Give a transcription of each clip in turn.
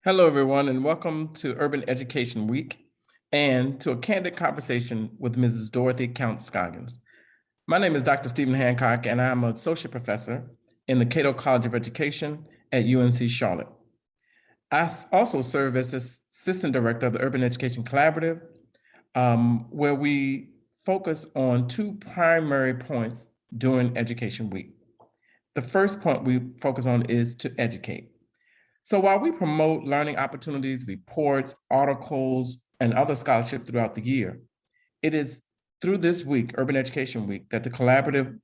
Hello, everyone, and welcome to Urban Education Week and to a candid conversation with Mrs. Dorothy Counts-Scoggins. My name is Dr. Stephen Hancock, and I'm an associate professor in the Cato College of Education at UNC Charlotte. I also serve as the assistant director of the Urban Education Collaborative, where we focus on two primary points during Education Week. The first point we focus on is to educate. So while we promote learning opportunities, reports, articles, and other scholarship throughout the year, it is through this week, Urban Education Week, that the collaborative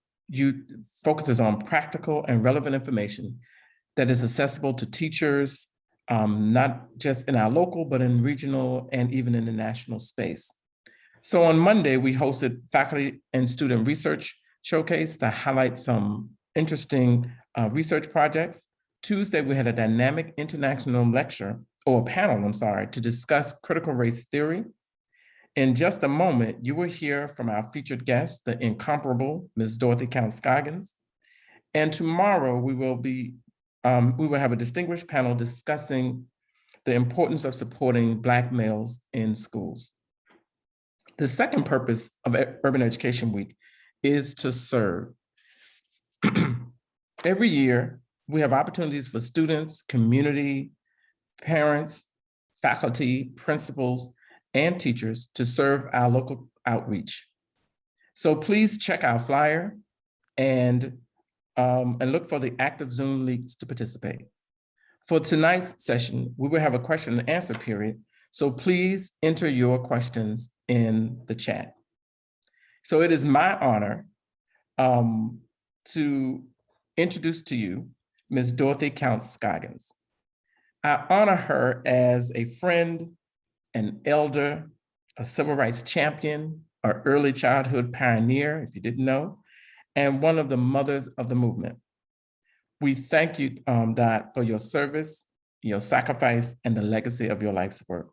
focuses on practical and relevant information that is accessible to teachers, not just in our local, but in regional and even in the national space. So on Monday, we hosted faculty and student research showcase to highlight some interesting research projects. Tuesday, we had a dynamic international lecture, or panel, to discuss critical race theory. In just a moment, you will hear from our featured guest, the incomparable Ms. Dorothy Counts-Scoggins. And tomorrow, we will have a distinguished panel discussing the importance of supporting Black males in schools. The second purpose of Urban Education Week is to serve. Every year, we have opportunities for students, community, parents, faculty, principals, and teachers to serve our local outreach. So please check our flyer and look for the active Zoom links to participate. For tonight's session, we will have a question and answer period, so please enter your questions in the chat. So it is my honor to introduce to you Ms. Dorothy Counts-Scoggins. I honor her as a friend, an elder, a civil rights champion, an early childhood pioneer, if you didn't know, and one of the mothers of the movement. We thank you, Dot, for your service, your sacrifice, and the legacy of your life's work.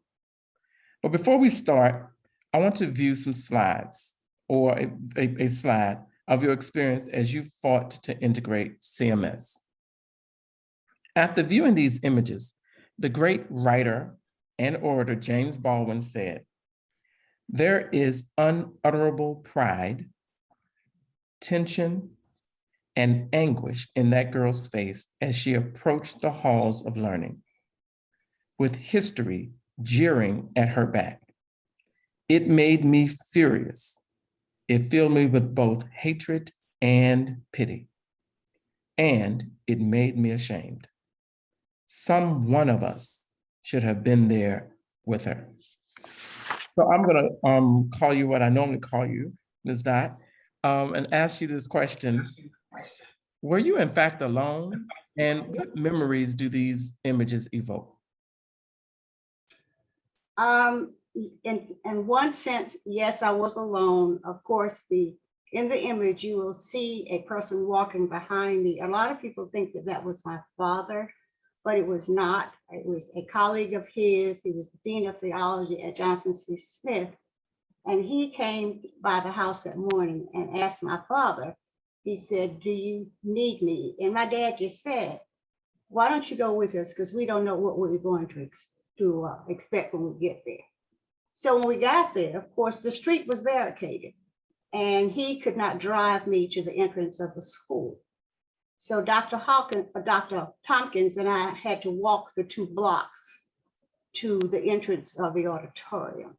But before we start, I want to view some slides, or a slide of your experience as you fought to integrate CMS. After viewing these images, the great writer and orator James Baldwin said, "There is unutterable pride, tension, and anguish in that girl's face as she approached the halls of learning, with history jeering at her back. It made me furious. It filled me with both hatred and pity, and it made me ashamed. Some one of us should have been there with her." So I'm gonna call you what I normally call you, Ms. Dot, and ask you this question. Were you in fact alone? And what memories do these images evoke? In one sense, yes, I was alone. Of course, in the image, you will see a person walking behind me. A lot of people think that that was my father, but it was not. It was a colleague of his. He was the Dean of Theology at Johnson C. Smith. And he came by the house that morning and asked my father, he said, "Do you need me?" And my dad just said, "Why don't you go with us? Because we don't know what we're going to expect when we get there." So when we got there, of course, the street was barricaded and he could not drive me to the entrance of the school. So Dr. Tompkins and I had to walk the 2 blocks to the entrance of the auditorium.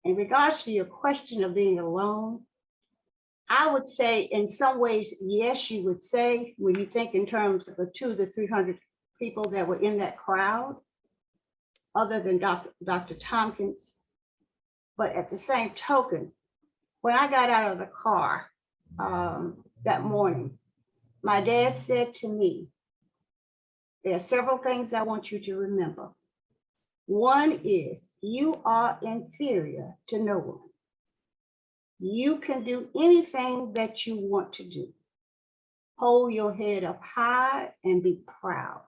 In regards to your question of being alone, I would say in some ways, yes, you would say, when you think in terms of the 200 to 300 people that were in that crowd, other than Dr. Tompkins. But at the same token, when I got out of the car that morning, my dad said to me, "There are several things I want you to remember. One is you are inferior to no one. You can do anything that you want to do. Hold your head up high and be proud."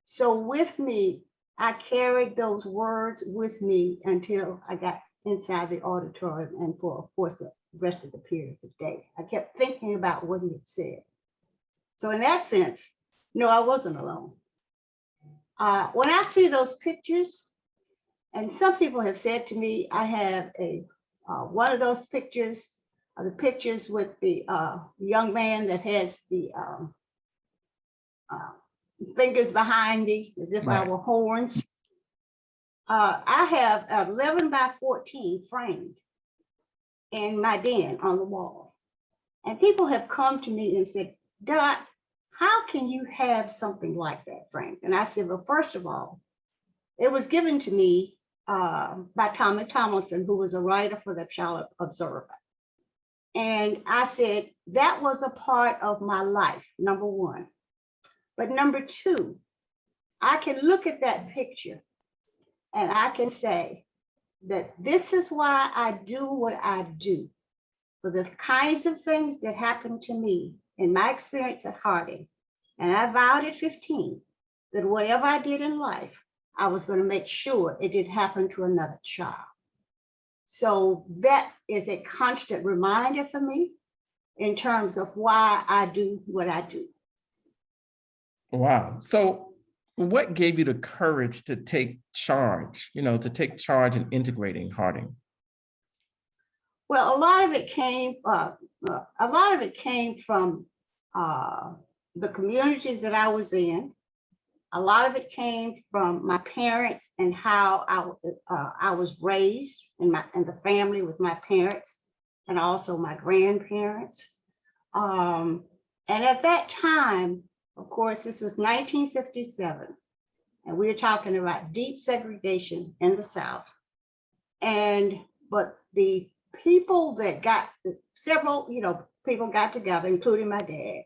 So with me, I carried those words with me until I got inside the auditorium and for, of course, the rest of the period of the day. I kept thinking about what he had said. So in that sense, no, I wasn't alone. When I see those pictures, and some people have said to me, I have a one of those pictures, the pictures with the young man that has the uh, fingers behind me as if I Right. were horns. I have 11 by 14 framed in my den on the wall. And people have come to me and said, Dot, how can you have something like that, Frank? And I said, well, first of all, it was given to me by Tommy Tomlinson, who was a writer for the Charlotte Observer. And I said, that was a part of my life, number one. But number two, I can look at that picture and I can say that this is why I do what I do. For the kinds of things that happened to me in my experience at Harding. And I vowed at 15 that whatever I did in life, I was going to make sure it didn't happen to another child. So that is a constant reminder for me in terms of why I do what I do. Wow. So what gave you the courage to take charge, to take charge in integrating Harding? Well, a lot of it came from the community that I was in. A lot of it came from my parents and how I was raised in the family with my parents and also my grandparents. And at that time, of course, this was 1957, and we were talking about deep segregation in the South. But the people that several people got together, including my dad.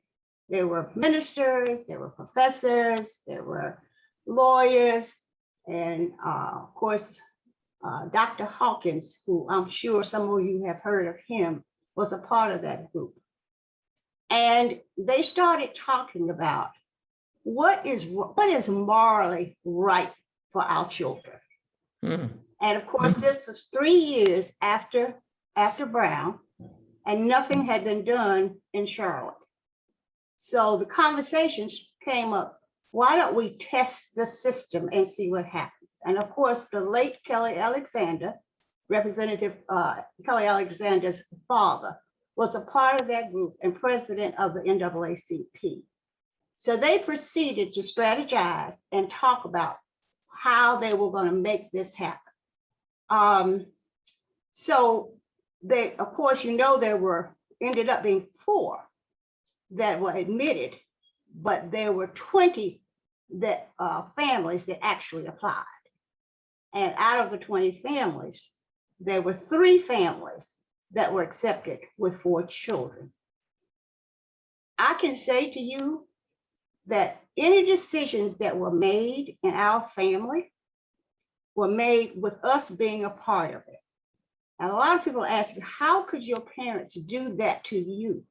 There were ministers, there were professors, there were lawyers, and of course, Dr. Hawkins, who I'm sure some of you have heard of him, was a part of that group. And they started talking about what is morally right for our children. Mm. And of course, this was 3 years after Brown, and nothing had been done in Charlotte. So the conversations came up, why don't we test the system and see what happens? And of course, the late Kelly Alexander, Representative Kelly Alexander's father, was a part of that group and president of the NAACP. So they proceeded to strategize and talk about how they were going to make this happen. So they, of course, there ended up being 4 that were admitted, but there were 20 families that actually applied. And out of the 20 families, there were 3 families that were accepted with 4 children. I can say to you that any decisions that were made in our family were made with us being a part of it. And a lot of people ask, how could your parents do that to you?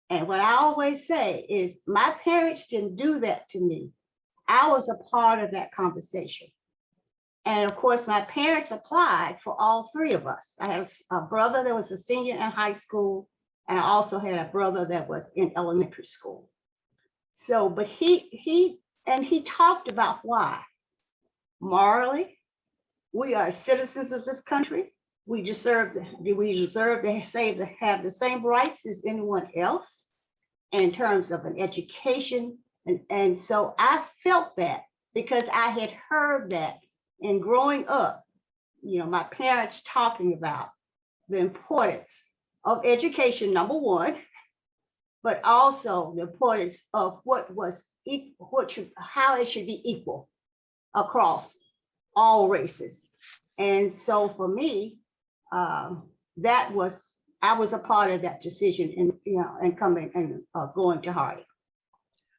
And what I always say is, my parents didn't do that to me. I was a part of that conversation. And of course, my parents applied for all 3 of us. I had a brother that was a senior in high school, and I also had a brother that was in elementary school. So, but he talked about why. Morally, we are citizens of this country. We deserve to have the same rights as anyone else in terms of an education. And so I felt that because I had heard that in growing up, my parents talking about the importance of education, number one, but also the importance of how it should be equal across all races. And so for me, I was a part of that decision and coming and going to Harding.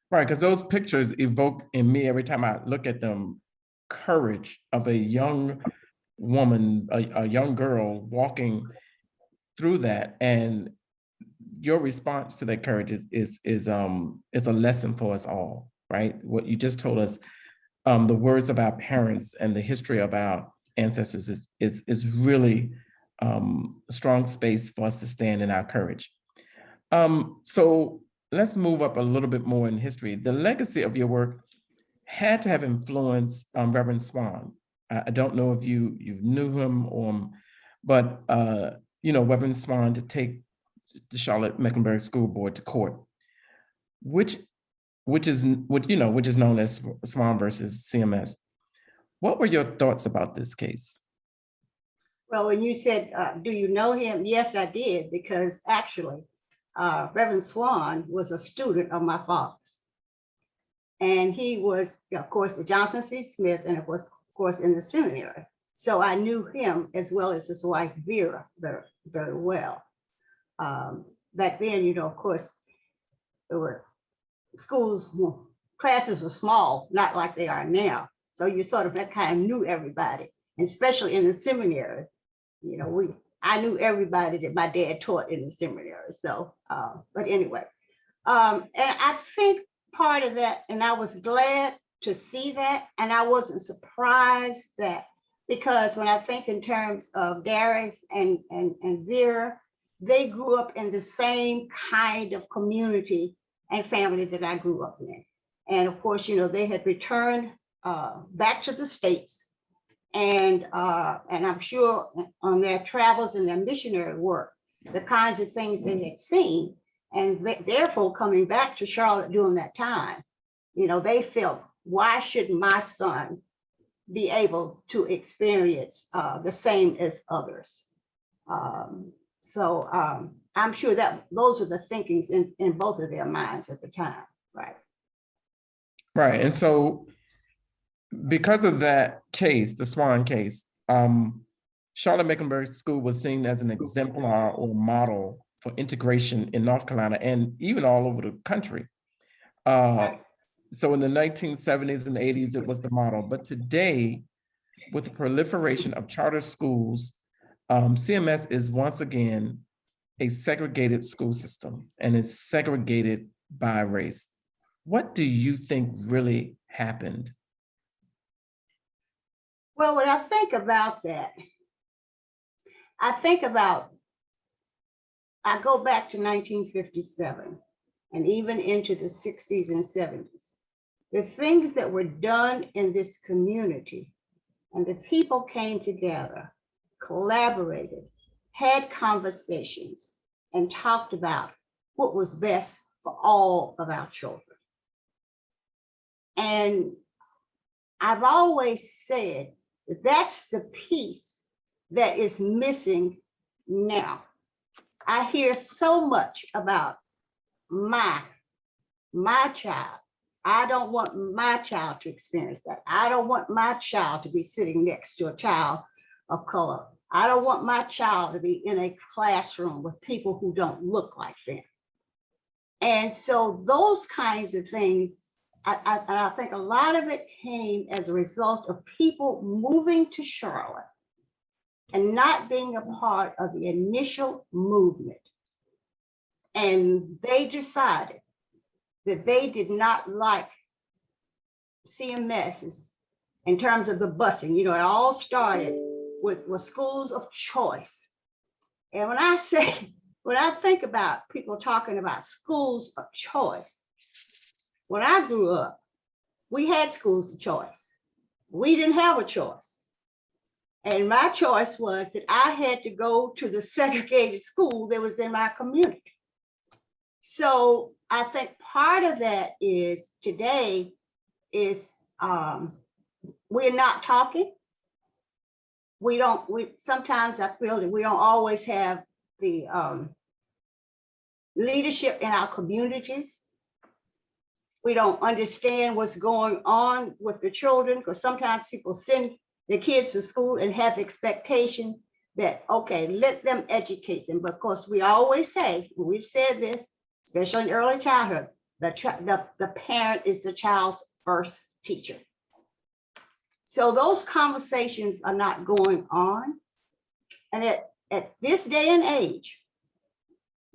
Right, because those pictures evoke in me every time I look at them, courage of a young woman, a young girl walking through that, and your response to that courage is a lesson for us all, right? What you just told us, the words of our parents and the history of our ancestors is really a strong space for us to stand in our courage. So let's move up a little bit more in history. The legacy of your work had to have influenced Reverend Swan. I don't know if you knew him but Reverend Swan to take the Charlotte-Mecklenburg School Board to court, which is known as Swan versus CMS. What were your thoughts about this case? Well, when you said, do you know him? Yes, I did, because actually, Reverend Swan was a student of my father's. And he was, of course, the Johnson C. Smith, and it was, of course, in the seminary. So I knew him as well as his wife, Vera, very, very well. Back then, of course, there were schools, classes were small, not like they are now. So you sort of kind of knew everybody, and especially in the seminary. I knew everybody that my dad taught in the seminary. So, but anyway, and I think part of that, and I was glad to see that, and I wasn't surprised that, because when I think in terms of Darius and Vera, they grew up in the same kind of community and family that I grew up in. And of course, they had returned back to the States, and I'm sure on their travels and their missionary work, the kinds of things they had seen, and therefore coming back to Charlotte during that time, they felt, why shouldn't my son be able to experience the same as others? So I'm sure that those were the thinkings in both of their minds at the time, right? Right, and so because of that case, the Swan case, Charlotte-Mecklenburg School was seen as an exemplar or model for integration in North Carolina and even all over the country. So in the 1970s and 80s, it was the model. But today, with the proliferation of charter schools, CMS is once again a segregated school system, and it's segregated by race. What do you think really happened? Well, when I think about that, I go back to 1957 and even into the 60s and 70s. The things that were done in this community, and the people came together, collaborated, had conversations, and talked about what was best for all of our children. And I've always said that that's the piece that is missing now. I hear so much about my child. I don't want my child to experience that. I don't want my child to be sitting next to a child of color. I don't want my child to be in a classroom with people who don't look like them. And so those kinds of things, I think a lot of it came as a result of people moving to Charlotte and not being a part of the initial movement. And they decided that they did not like CMS's in terms of the busing. It all started with schools of choice. And when I think about people talking about schools of choice, when I grew up, we had schools of choice. We didn't have a choice. And my choice was that I had to go to the segregated school that was in my community. So I think part of that is today is we're not talking. Sometimes I feel that we don't always have the leadership in our communities. We don't understand what's going on with the children, because sometimes people send their kids to school and have expectation that, okay, let them educate them. But of course, we always say, we've said this, especially in early childhood, the parent is the child's first teacher. So those conversations are not going on. And at this day and age,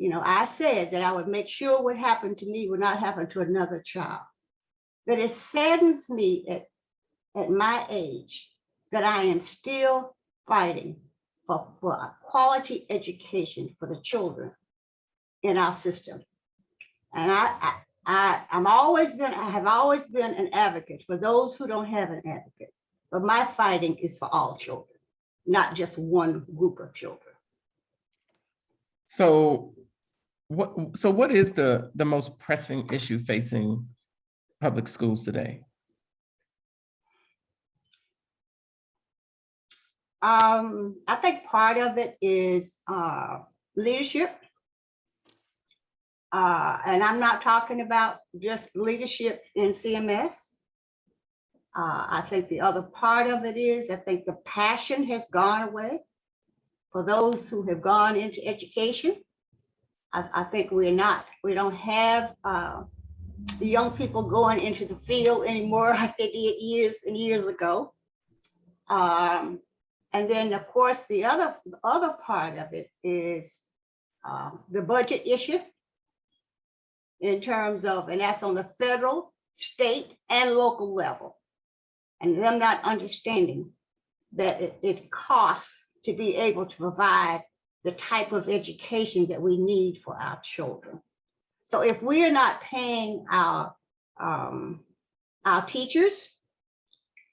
I said that I would make sure what happened to me would not happen to another child. But it saddens me at my age that I am still fighting for a quality education for the children in our system. And I have always been an advocate for those who don't have an advocate. But my fighting is for all children, not just one group of children. So what is the most pressing issue facing public schools today? I think part of it is leadership. And I'm not talking about just leadership in CMS. I think the other part of it is, I think the passion has gone away for those who have gone into education. I think we don't have the young people going into the field anymore like they did years and years ago. And then, of course, the other part of it is the budget issue in terms of, and that's on the federal, state, and local level. And them not understanding that it costs to be able to provide the type of education that we need for our children. So if we are not paying our teachers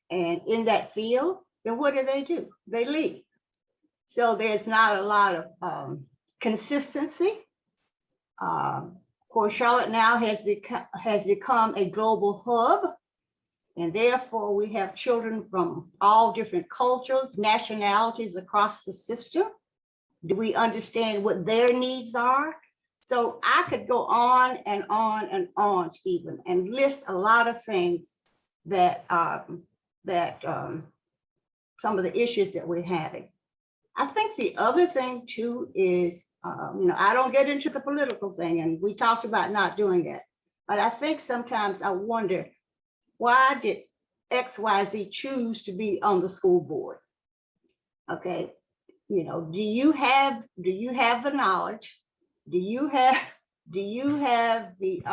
and in that field, then what do? They leave. So there's not a lot of consistency. Of course, Charlotte now has become a global hub, and therefore we have children from all different cultures, nationalities across the system. Do we understand what their needs are? So I could go on and on and on, Stephen, and list a lot of things that some of the issues that we're having. I think the other thing too is, I don't get into the political thing, and we talked about not doing that, but I think sometimes I wonder, why did XYZ choose to be on the school board? Okay, do you have the knowledge? Do you have the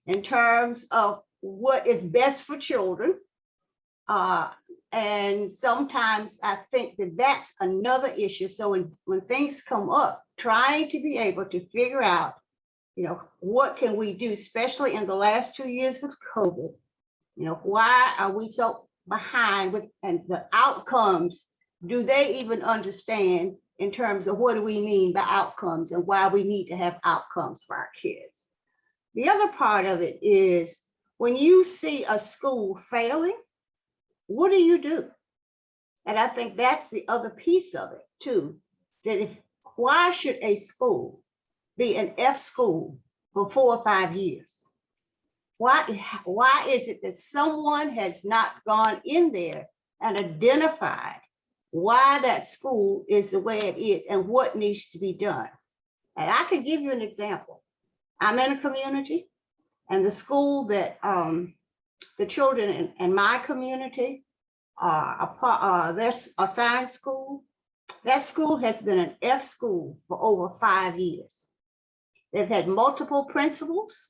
in terms of what is best for children? And sometimes I think that that's another issue. So when things come up, trying to be able to figure out, what can we do, especially in the last 2 years with COVID, why are we so behind with, and the outcomes, do they even understand in terms of what do we mean by outcomes and why we need to have outcomes for our kids? The other part of it is, when you see a school failing, what do? And I think that's the other piece of it too, that why should a school be an F school for 4 or 5 years? Why is it that someone has not gone in there and identified why that school is the way it is and what needs to be done? And I could give you an example. I'm in a community, and the school that the children in my community are there's a science school. That school has been an F school for over 5 years. They've had multiple principals.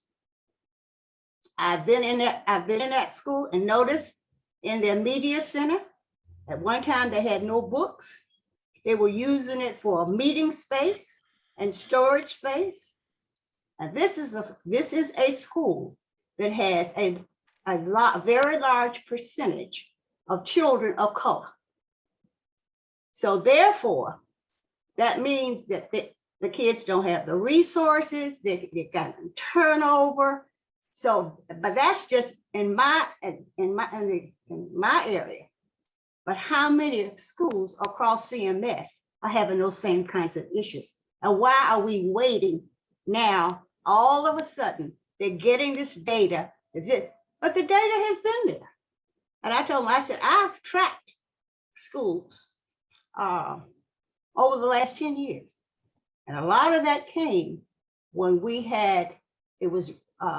I've been in that school and noticed in their media center, at one time they had no books. They were using it for a meeting space and storage space. And this is a school that has a very large percentage of children of color. So therefore, that means that the kids don't have the resources, they got turnover. So, but that's just in my area. But how many schools across CMS are having those same kinds of issues? And why are we waiting now? All of a sudden, they're getting this data, but the data has been there. And I told them, I said, I've tracked schools over the last 10 years. And a lot of that came when we had, it was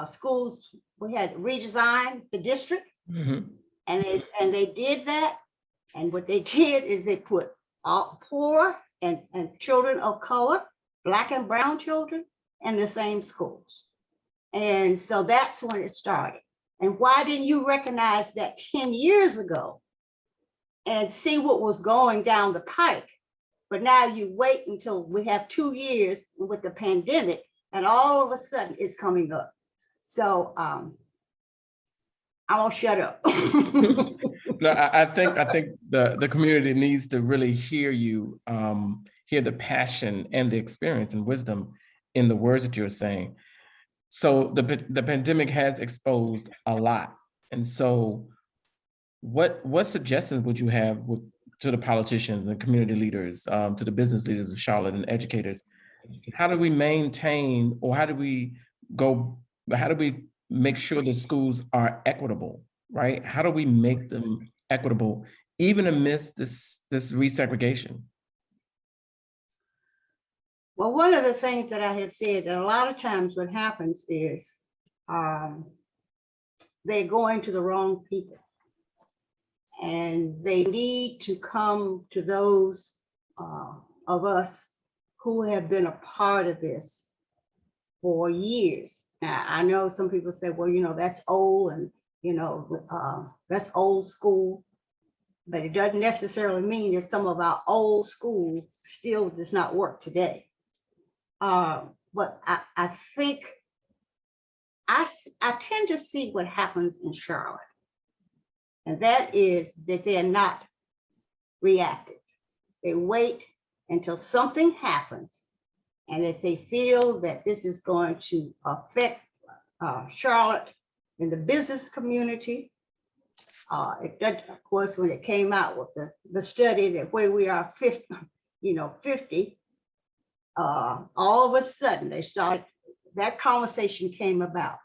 schools, we had redesigned the district. Mm-hmm. and they did that. And what they did is they put all poor and children of color, Black and brown children, in the same schools. And so that's when it started. And why didn't you recognize that 10 years ago and see what was going down the pike? But now you wait until we have 2 years with the pandemic, and all of a sudden it's coming up. So I'm gonna shut up. No, I think the community needs to really hear you, hear the passion and the experience and wisdom in the words that you're saying. So the pandemic has exposed a lot, and so what suggestions would you have to the politicians and community leaders, to the business leaders of Charlotte and educators? How do we maintain, or how do we make sure the schools are equitable, right? How do we make them equitable, even amidst this resegregation? Well, one of the things that I had said, that a lot of times what happens is they're going to the wrong people. And they need to come to those of us who have been a part of this for years. Now, I know some people say, well, that's old, and, that's old school. But it doesn't necessarily mean that some of our old school still does not work today. But I think I tend to see what happens in Charlotte. And that is that they're not reactive. They wait until something happens. And if they feel that this is going to affect Charlotte in the business community, it does, of course, when it came out with the study that where we are 50, 50, all of a sudden they started, that conversation came about.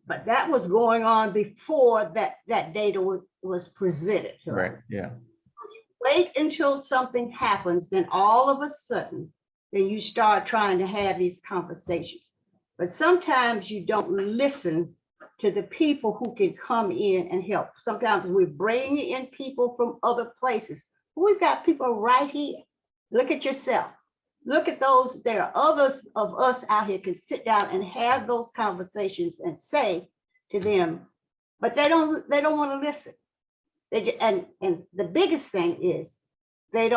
But that was going on before that data was presented to Right. us. Yeah. Wait until something happens, then all of a sudden, then you start trying to have these conversations. But sometimes you don't listen to the people who can come in and help. Sometimes we're bringing in people from other places. We've got people right here. Look at yourself. Look at those. There are others of us out here can sit down and have those conversations and say to them, but they don't want to listen. And the biggest thing is they're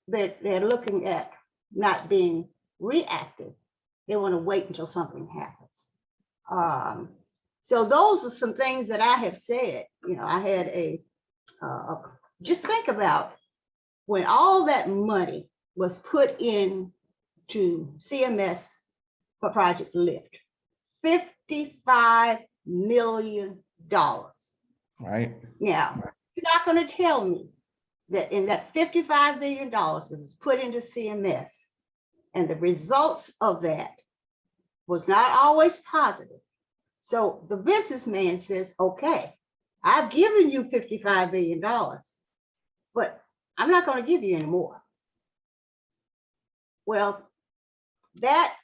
looking at not being reactive. They want to wait until something happens. So those are some things that I have said. I had just think about when all that money was put in to CMS for Project Lift, $55 million. Right. Now, you're not going to tell me that in that $55 million that was put into CMS, and the results of that was not always positive. So the businessman says, okay, I've given you $55 million, but I'm not going to give you any more. Well, that,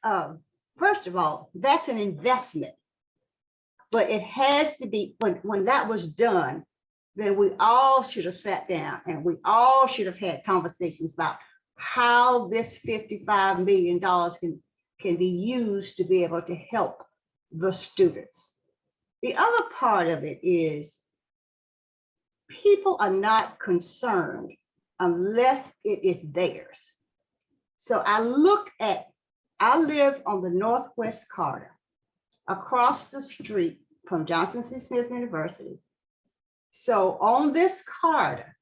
first of all, that's an investment, but it has to be, when that was done, then we all should have sat down and we all should have had conversations about how this $55 million can be used to be able to help the students. The other part of it is people are not concerned unless it is theirs. So I live on the Northwest Corridor, across the street from Johnson C. Smith University. So on this corridor,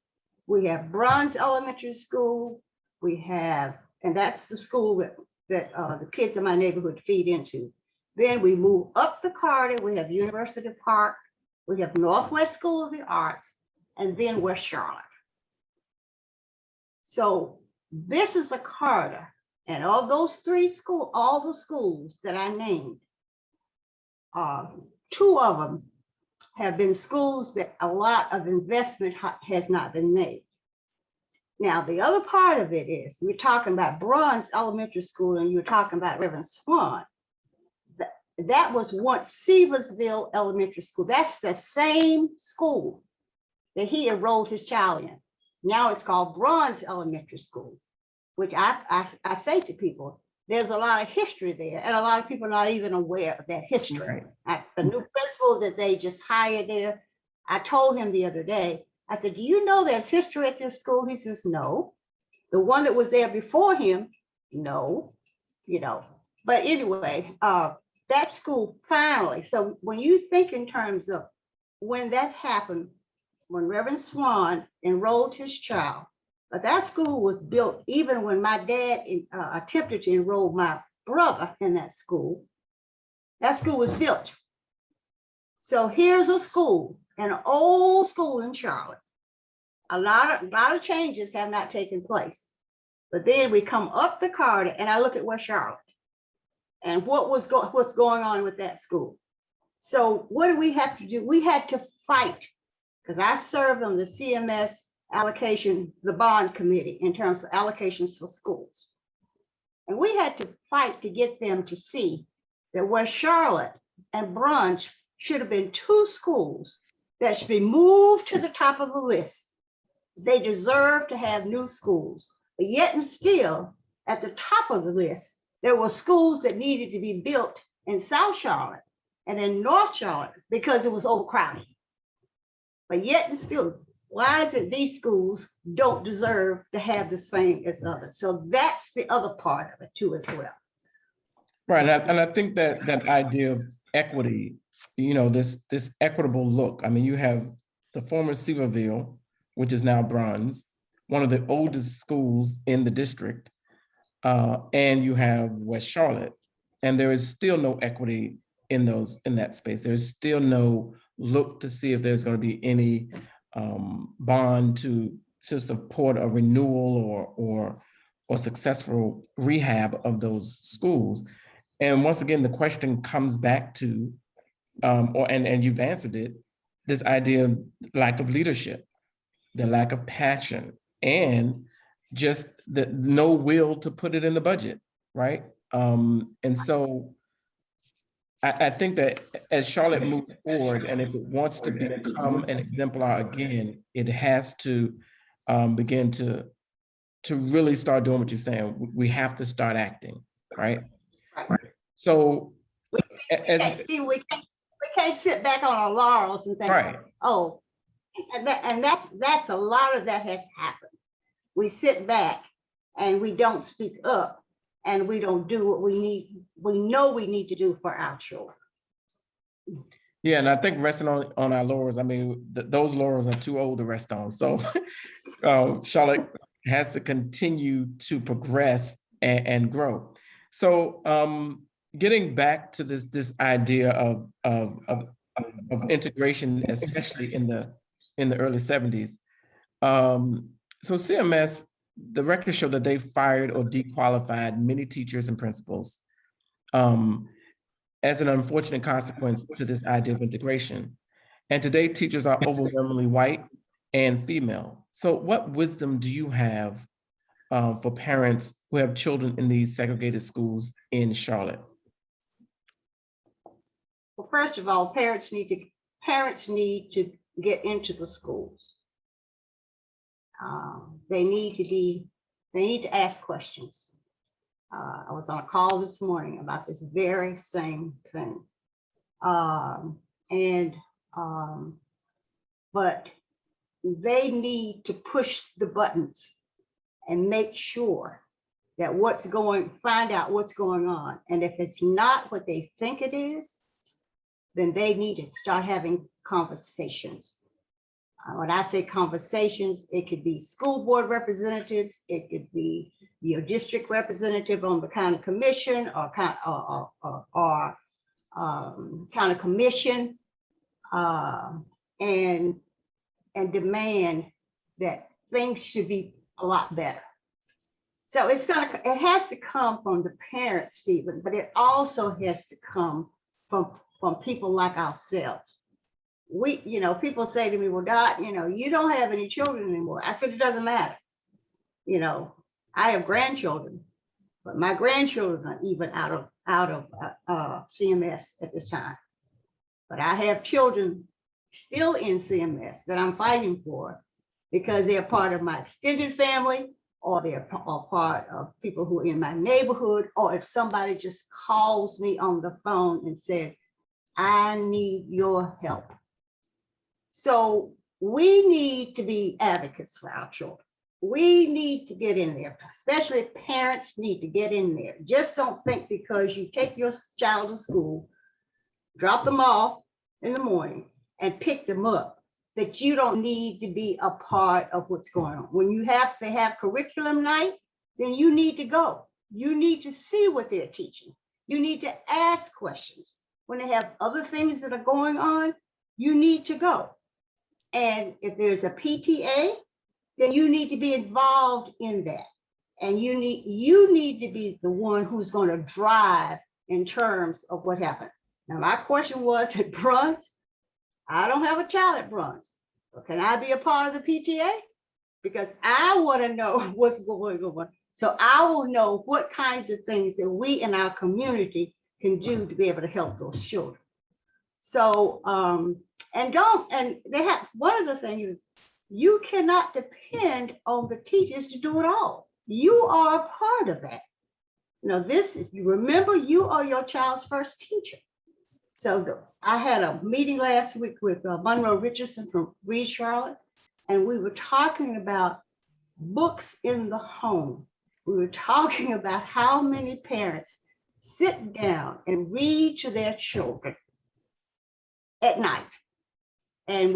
we have Bruns Elementary School, and that's the school that the kids in my neighborhood feed into. Then we move up the corridor, we have University Park, we have Northwest School of the Arts, and then West Charlotte. So this is a corridor, and all those all the schools that I named, 2 of them have been schools that a lot of investment has not been made. Now, the other part of it is, we're talking about Bruns Elementary School, and you're talking about Reverend Swan. That was once Seversville Elementary School. That's the same school that he enrolled his child in. Now it's called Bruns Elementary School, which I say to people, there's a lot of history there, and a lot of people are not even aware of that history. Right. The new principal that they just hired there, I told him the other day, I said, do you know there's history at this school? He says, no. The one that was there before him, no. But anyway, that school finally, so when you think in terms of when that happened, when Reverend Swan enrolled his child, but that school was built even when my dad attempted to enroll my brother in that school was built. So here's a school, an old school in Charlotte. A lot of changes have not taken place. But then we come up the corridor and I look at West Charlotte and what's going on with that school. So what do we have to do? We had to fight, because I served on the CMS allocation, the bond committee in terms of allocations for schools. And we had to fight to get them to see that West Charlotte and Bruns should have been two schools that should be moved to the top of the list. They deserve to have new schools, but yet and still at the top of the list, there were schools that needed to be built in South Charlotte and in North Charlotte because it was overcrowded. But yet and still, why is it these schools don't deserve to have the same as others? So that's the other part of it too as well. Right, and I think that idea of equity, you know, this equitable look. I mean, you have the former Sevierville, which is now Bruns, one of the oldest schools in the district, and you have West Charlotte, and there is still no equity in that space. There's still no look to see if there's going to be any bond to support a renewal or successful rehab of those schools. And once again, the question comes back to, and you've answered it, this idea of lack of leadership, the lack of passion, and just the no will to put it in the budget, right? And so I think that as Charlotte moves forward, and if it wants to become an exemplar again, it has to begin to really start doing what you're saying. We have to start acting, right? So, we can't sit back on our laurels and think, right. Oh, and that's a lot of that has happened. We sit back and we don't speak up and we don't do what we know we need to do for our children. Yeah, and I think resting on our laurels, I mean, those laurels are too old to rest on. So Charlotte has to continue to progress and grow. So getting back to this idea of integration, especially in the early 70s. So CMS, the records show that they fired or dequalified many teachers and principals as an unfortunate consequence to this idea of integration. And today, teachers are overwhelmingly white and female. So what wisdom do you have for parents who have children in these segregated schools in Charlotte? Well, first of all, parents need to get into the schools. They need to ask questions. I was on a call this morning about this very same thing. But they need to push the buttons and make sure that find out what's going on. And if it's not what they think it is, then they need to start having conversations. When I say conversations, it could be school board representatives, it could be your district representative on the county commission or county commission, and demand that things should be a lot better. So it has to come from the parents, Stephen, but it also has to come from people like ourselves. People say to me, well, God, you don't have any children anymore. I said, it doesn't matter. I have grandchildren, but my grandchildren are even out of CMS at this time. But I have children still in CMS that I'm fighting for because they're part of my extended family, or they're part of people who are in my neighborhood, or if somebody just calls me on the phone and said, I need your help. So we need to be advocates for our children. we need to get in there, especially parents need to get in there. Just don't think because you take your child to school, drop them off in the morning and pick them up, that you don't need to be a part of what's going on. When you have to have curriculum night, then you need to go. You need to see what they're teaching. You need to ask questions. When they have other things that are going on, you need to go. And if there's a PTA, then you need to be involved in that. And you need to be the one who's going to drive in terms of what happened. Now, my question was at Bruns, I don't have a child at Bruns, but can I be a part of the PTA? Because I want to know what's going on. So I will know what kinds of things that we in our community can do to be able to help those children. So, and they have, one of the things is you cannot depend on the teachers to do it all. You are a part of that. Now, this is, you remember, you are your child's first teacher. So I had a meeting last week with Monroe Richardson from Reed Charlotte, and we were talking about books in the home. We were talking about how many parents sit down and read to their children at night. And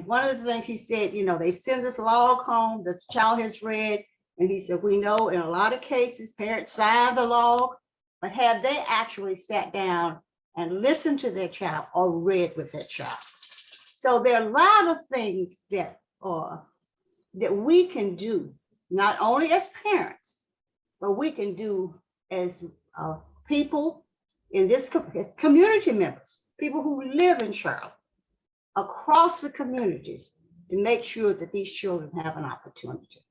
one of the things he said, you know, they send this log home that the child has read. And he said, we know in a lot of cases, parents sign the log, but have they actually sat down and listened to their child or read with their child? So there are a lot of things that we can do, not only as parents, but we can do as people in this community members, people who live in Charlotte, across the communities, to make sure that these children have an opportunity.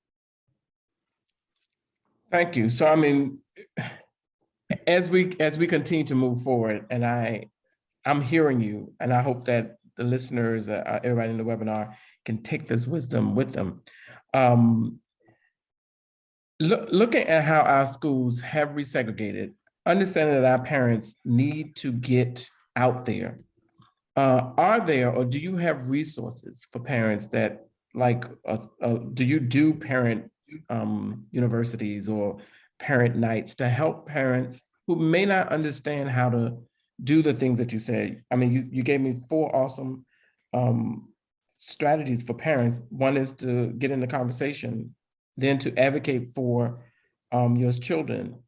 Thank you. So, I mean, as we continue to move forward, and I'm hearing you, and I hope that the listeners, everybody in the webinar, can take this wisdom with them. Looking at how our schools have resegregated, understanding that our parents need to get out there. Are there, or do you have resources for parents that, like, do you do parent universities or parent nights to help parents who may not understand how to do the things that you said? I mean, you gave me 4 awesome strategies for parents. One is to get in the conversation, then to advocate for your children,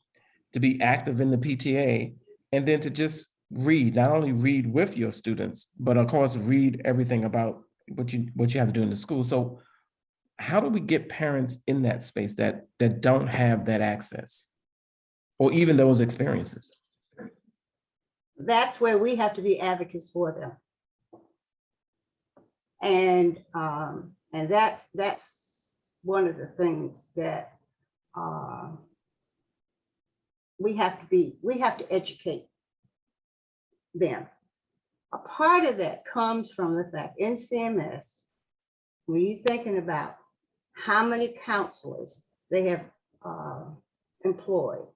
to be active in the PTA, and then to just read, not only read with your students, but of course, read everything about what you have to do in the school. So how do we get parents in that space that don't have that access or even those experiences? That's where we have to be advocates for them. And that's one of the things that we have to educate them. A part of that comes from the fact in CMS, when you're thinking about how many counselors they have employed,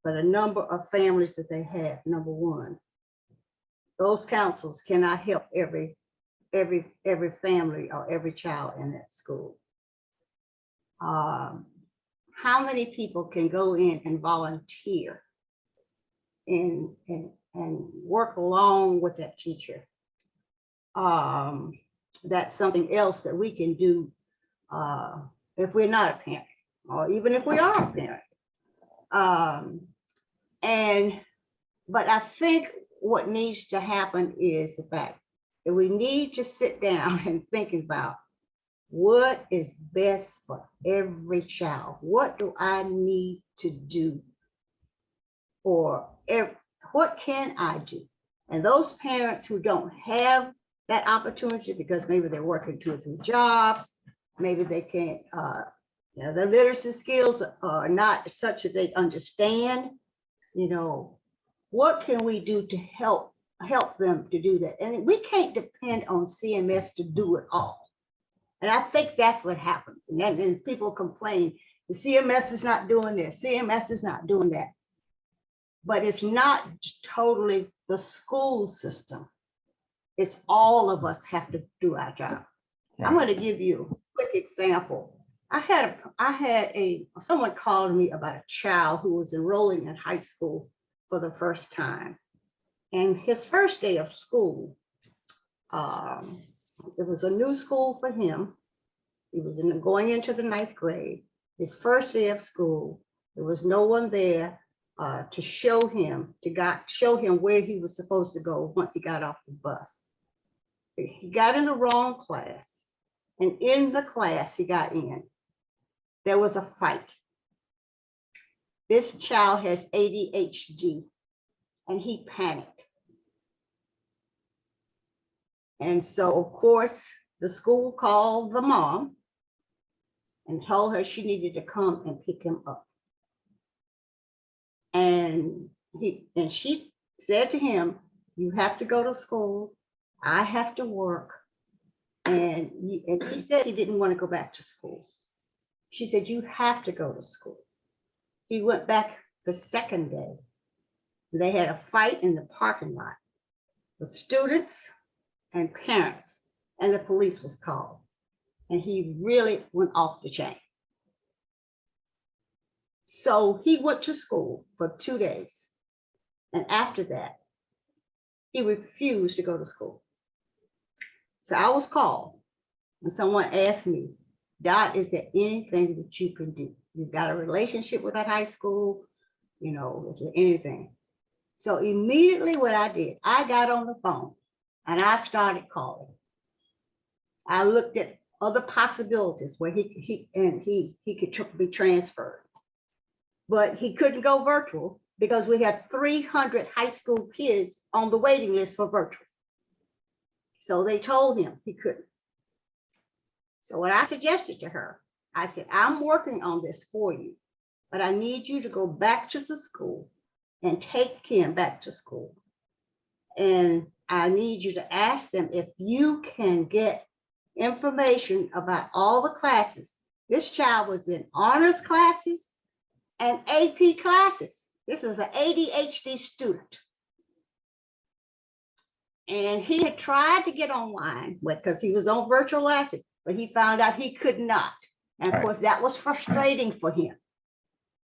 but a number of families that they have, number one, those counselors cannot help every family or every child in that school. How many people can go in and volunteer and work along with that teacher? That's something else that we can do if we're not a parent, or even if we are a parent. But I think what needs to happen is the fact that we need to sit down and think about what is best for every child. What do I need to do for what can I do? And those parents who don't have that opportunity because maybe they're working 2 or 3 jobs, maybe they can't, their literacy skills are not such that they understand, what can we do to help them to do that? And we can't depend on CMS to do it all. And I think that's what happens. And then people complain, the CMS is not doing this, CMS is not doing that. But it's not totally the school system. It's all of us have to do our job. Right. I'm going to give you a quick example. someone called me about a child who was enrolling in high school for the first time. And his first day of school, it was a new school for him. He was going into the 9th grade. His first day of school, there was no one there to show him where he was supposed to go once he got off the bus. He got in the wrong class, and in the class he got in, there was a fight. This child has ADHD, and he panicked. And so, of course, the school called the mom and told her she needed to come and pick him up. And she said to him, "You have to go to school. I have to work." And he said he didn't want to go back to school. She said, "You have to go to school." He went back the second day. They had a fight in the parking lot with students and parents, and the police was called. And he really went off the chain. So he went to school for 2 days. And after that, he refused to go to school. So I was called and someone asked me, "Dot, is there anything that you can do? You've got a relationship with that high school, is there anything?" So immediately what I did, I got on the phone and I started calling. I looked at other possibilities where he could be transferred. But he couldn't go virtual because we have 300 high school kids on the waiting list for virtual. So they told him he couldn't. So what I suggested to her, I said, "I'm working on this for you, but I need you to go back to the school and take Kim back to school. And I need you to ask them if you can get information about all the classes." This child was in honors classes and AP classes. This is an ADHD student. And he had tried to get online because he was on virtual lessons, but he found out he could not. And of course, that was frustrating for him.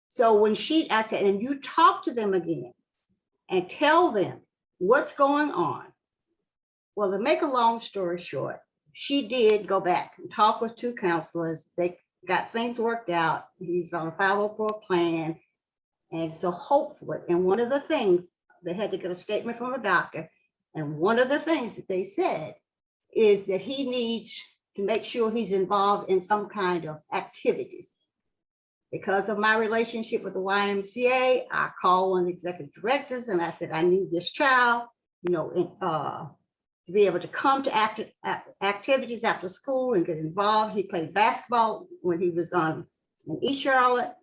So when I said, "And you talk to them again and tell them what's going on." Well, to make a long story short, she did go back and talk with 2 counselors. They got things worked out. He's on a 504 plan. And so hopefully, and one of the things, they had to get a statement from a doctor. And one of the things that they said is that he needs to make sure he's involved in some kind of activities. Because of my relationship with the YMCA, I called one of the executive directors and I said, "I need this child, to be able to come to activities after school and get involved." He played basketball when he was in East Charlotte.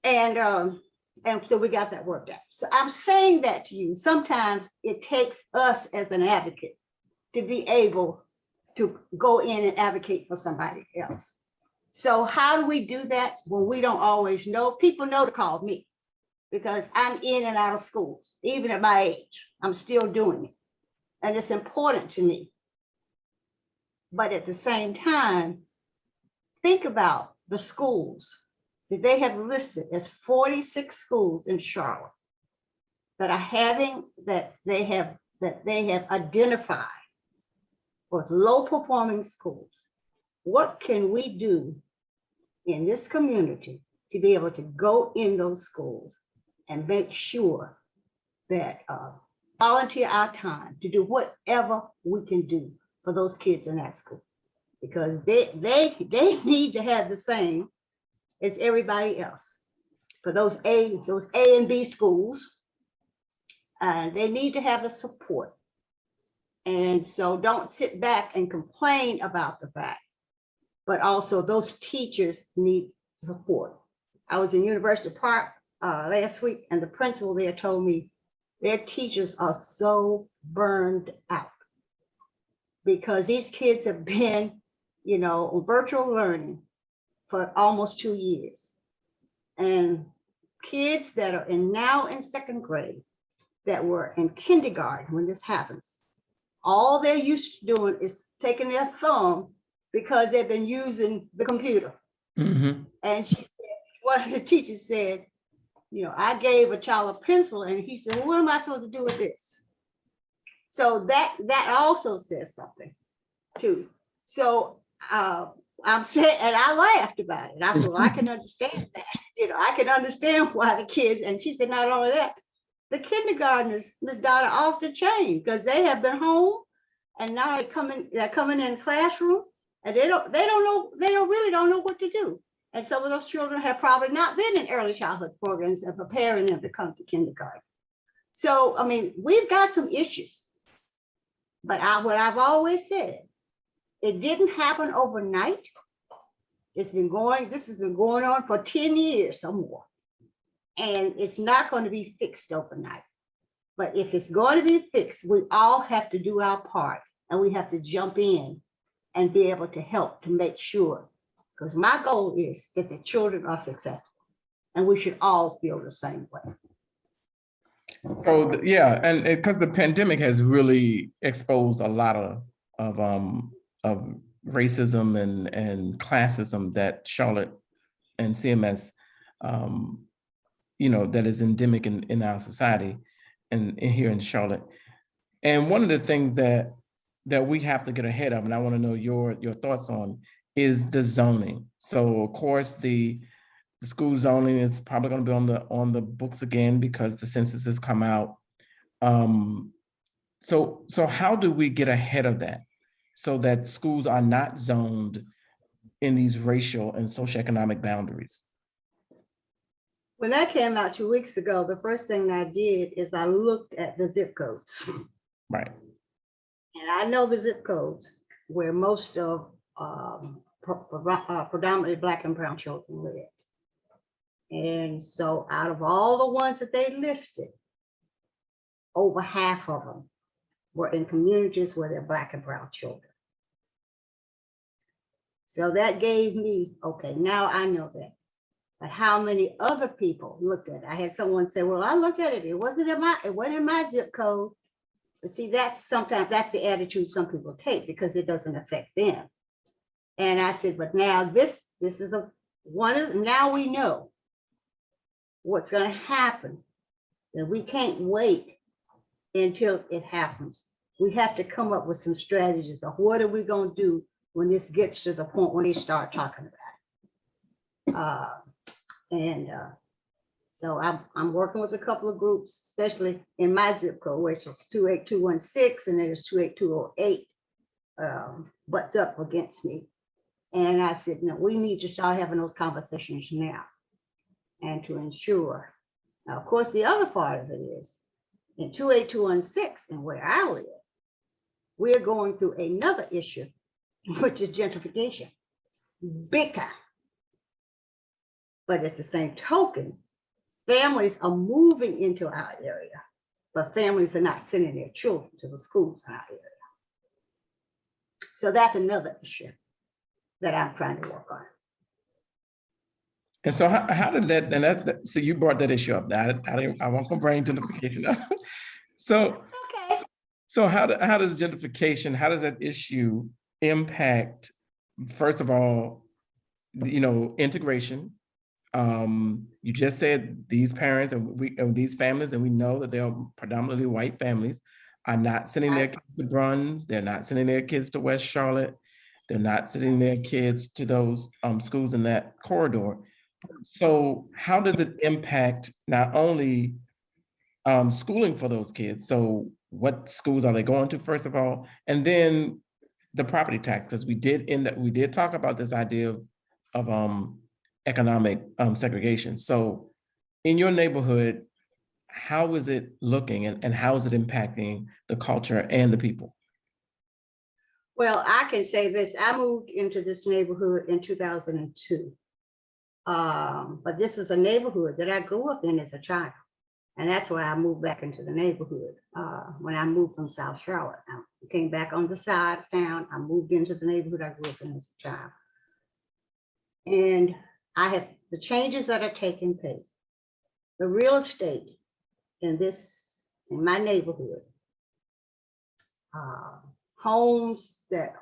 And so we got that worked out. So I'm saying that to you, sometimes it takes us as an advocate to be able to go in and advocate for somebody else. So how do we do that when we don't always know? People know to call me because I'm in and out of schools. Even at my age, I'm still doing it. And it's important to me. But at the same time, think about the schools that they have listed as 46 schools in Charlotte that they have identified for low performing schools. What can we do in this community to be able to go in those schools and make sure that volunteer our time to do whatever we can do for those kids in that school? Because they need to have the same as everybody else. For those A and B schools, they need to have the support. And so don't sit back and complain about the fact, but also those teachers need support. I was in University Park last week, and the principal there told me their teachers are so burned out because these kids have been, on virtual learning for almost 2 years. And kids that are now in 2nd grade that were in kindergarten when this happens, all they're used to doing is taking their thumb because they've been using the computer. Mm-hmm. And she said, one of the teachers said, you know, I gave a child a pencil, and he said, well, what am I supposed to do with this? So that also says something too. So I'm saying, and I laughed about it. I said, well, I can understand that. You know, I can understand why the kids, and she said, not only that, the kindergartners, Miss Donna, off the chain, because they have been home and now they're coming in the classroom, and they really don't know what to do. And some of those children have probably not been in early childhood programs and preparing them to come to kindergarten. So, I mean, we've got some issues, but what I've always said, it didn't happen overnight. This has been going on for 10 years or more. And it's not going to be fixed overnight. But if it's going to be fixed, we all have to do our part, and we have to jump in and be able to help to make sure. Because my goal is that the children are successful, and we should all feel the same way. So yeah, and because the pandemic has really exposed a lot of racism and classism that Charlotte and CMS, you know, that is endemic in our society and here in Charlotte. And one of the things that we have to get ahead of, and I want to know your thoughts on, is the zoning. So of course the school zoning is probably going to be on the books again because the census has come out. So how do we get ahead of that so that schools are not zoned in these racial and socioeconomic boundaries? When that came out 2 weeks ago, the first thing I did is I looked at the zip codes. Right. And I know the zip codes where most of predominantly Black and brown children live. And so out of all the ones that they listed, over half of them were in communities where there are Black and brown children. So that gave me, okay, now I know that. But how many other people looked at it? I had someone say, well, I looked at it. It wasn't in my zip code. But see, sometimes that's the attitude some people take because it doesn't affect them. And I said, but now this is now we know what's going to happen. And we can't wait until it happens. We have to come up with some strategies of what are we going to do when this gets to the point when they start talking about it. So I'm working with a couple of groups, especially in my zip code, which is 28216, and there's 28208 butts up against me. And I said, no, we need to start having those conversations now and to ensure. Now, of course, the other part of it is in 28216 and where I live, we're going through another issue, which is gentrification, big time. But at the same token, families are moving into our area, but families are not sending their children to the schools in our area. So that's another issue that I'm trying to work on. And so how did that, and so you brought that issue up. I won't bring gentrification. So, okay. So how does gentrification, how does that issue impact, first of all, you know, integration? You just said these parents and these families, and we know that they are predominantly white families, are not sending their kids to Bruns. They're not sending their kids to West Charlotte. They're not sending their kids to those schools in that corridor. So how does it impact not only schooling for those kids? So what schools are they going to, first of all? And then the property tax, because we did talk about this idea of economic segregation. So in your neighborhood, how is it looking and how is it impacting the culture and the people? Well, I can say this. I moved into this neighborhood in 2002. But this is a neighborhood that I grew up in as a child. And that's why I moved back into the neighborhood when I moved from South Charlotte. I came back on the side of town. I moved into the neighborhood I grew up in as a child. And I have the changes that are taking place. The real estate in my neighborhood homes that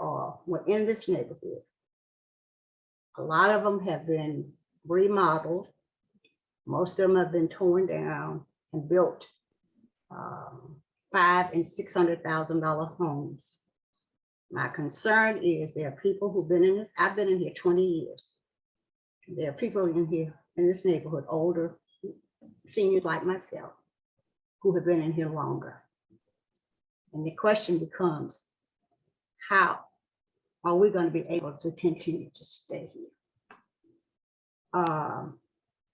were in this neighborhood. A lot of them have been remodeled. Most of them have been torn down and built $500,000 and $600,000 homes. My concern is there are people who've been in this. I've been in here 20 years. There are people in here in this neighborhood, older seniors like myself, who have been in here longer. And the question becomes, how are we going to be able to continue to stay here?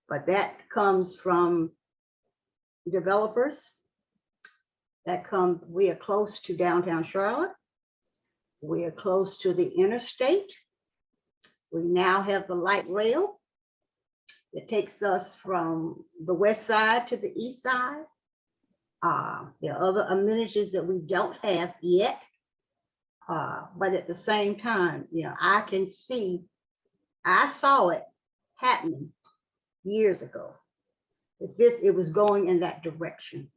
But that comes from developers. We are close to downtown Charlotte. We are close to the interstate. We now have the light rail that takes us from the west side to the east side. There are other amenities that we don't have yet. But at the same time, I saw it happening years ago. It was going in that direction.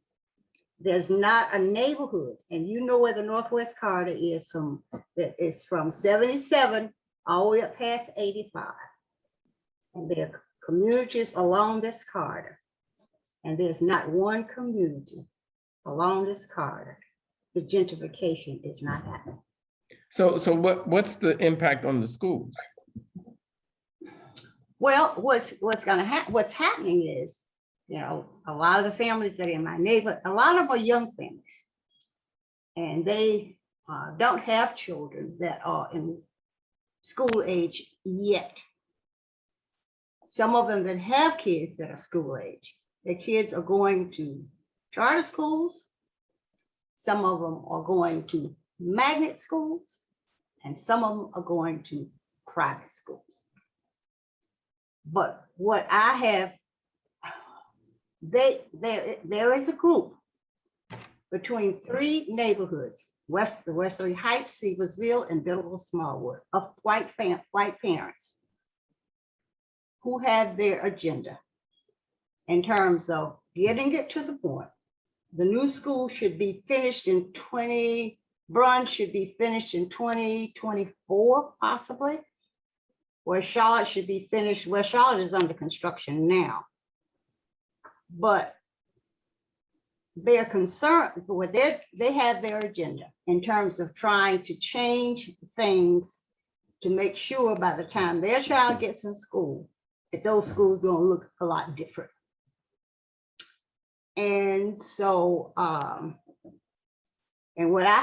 There's not a neighborhood, and you know where the Northwest Corridor is that is from 77 all the way up past 85. And there are communities along this corridor. And there's not one community along this corridor. The gentrification is not happening. So what's the impact on the schools? Well, what's happening is, a lot of the families that are in my neighborhood, a lot of them are young families, and they don't have children that are in school age yet. Some of them that have kids that are school age, their kids are going to charter schools. Some of them are going to magnet schools, and some of them are going to private schools. But what I have, there is a group between three neighborhoods, the Westerly Heights, Seaversville, and Billable Smallwood, of white parents who have their agenda in terms of getting it to the point. The new school should be finished in Bruns should be finished in 2024, possibly. Where Charlotte should be finished, where Charlotte is under construction now. But they're concerned, they have their agenda in terms of trying to change things to make sure by the time their child gets in school, that those schools don't look a lot different. And so, and what I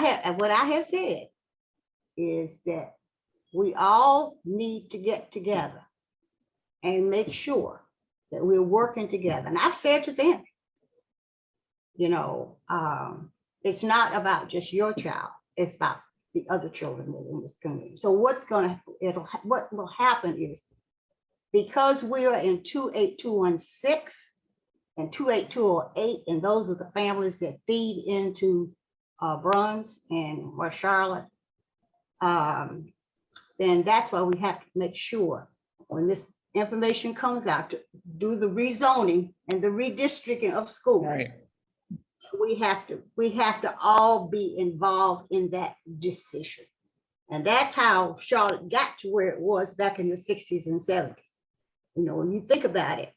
have said is that we all need to get together and make sure that we're working together. And I've said to them, it's not about just your child, it's about the other children that are in this community. So what will happen is, because we are in 28216 and 28208, and those are the families that feed into Bruns and West Charlotte, then that's why we have to make sure when this information comes out to do the rezoning and the redistricting of schools. Right. We have to all be involved in that decision. And that's how Charlotte got to where it was back in the 60s and 70s. When you think about it,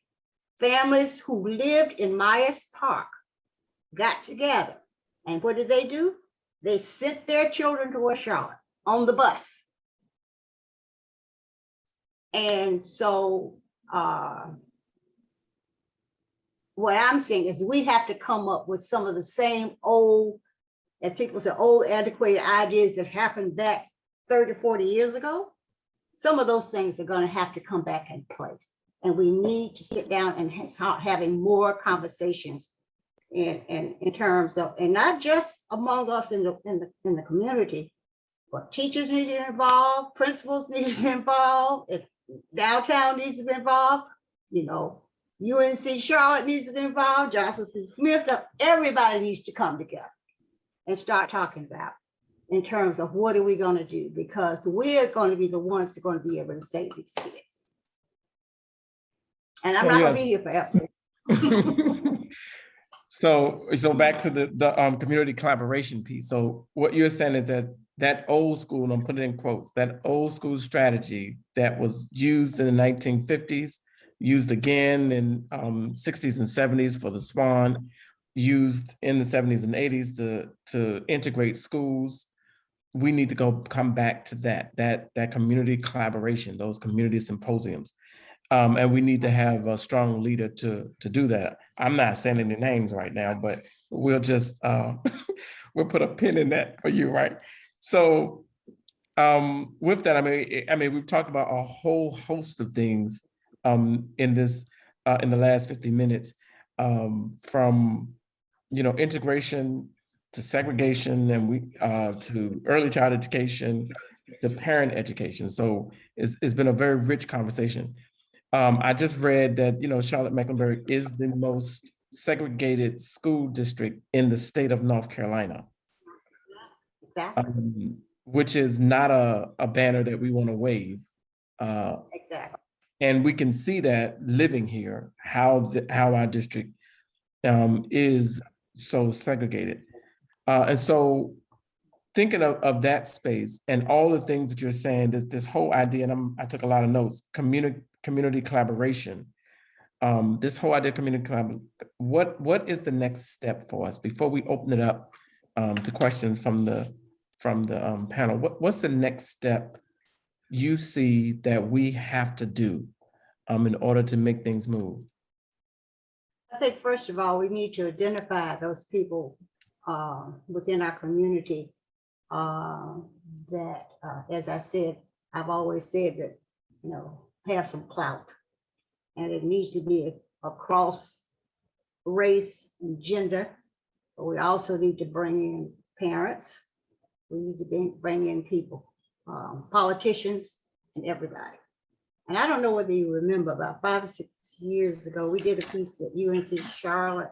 families who lived in Myers Park got together. And what did they do? They sent their children to West Charlotte on the bus. And so what I'm saying is we have to come up with some of the same old, as people say, old antiquated ideas that happened back 30, 40 years ago. Some of those things are going to have to come back in place. And we need to sit down and start having more conversations in terms of, and not just among us in the community, but teachers need to get involved, principals need to get involved, if downtown needs to be involved, UNC Charlotte needs to be involved, Johnson C. Smith, everybody needs to come together and start talking about in terms of what are we going to do, because we're going to be the ones who are going to be able to save these kids. And I'm not going to be here forever. So back to the community collaboration piece. So what you're saying is that that old school, and I'm putting it in quotes, that old school strategy that was used in the 1950s, used again in 60s and 70s for the Swan, used in the 70s and 80s to integrate schools. We need to come back to that community collaboration, those community symposiums. And we need to have a strong leader to do that. I'm not saying any names right now, but we'll just we'll put a pin in that for you, right? So with that, I mean, we've talked about a whole host of things in this in the last 50 minutes, from integration to segregation, and we to early child education, to parent education. So it's been a very rich conversation. I just read that Charlotte-Mecklenburg is the most segregated school district in the state of North Carolina. Exactly. Which is not a banner that we want to wave. Exactly. And we can see that living here, how our district is so segregated. And so thinking of that space and all the things that you're saying, this whole idea, and I took a lot of notes, community collaboration, this whole idea of community collaboration, what is the next step for us before we open it up to questions from the panel? What's the next step you see that we have to do in order to make things move? I think first of all, we need to identify those people within our community that, as I said, I've always said that, have some clout, and it needs to be across race and gender. But we also need to bring in parents. We need to bring in people, politicians, and everybody. And I don't know whether you remember, about 5 or 6 years ago, we did a piece at UNC Charlotte,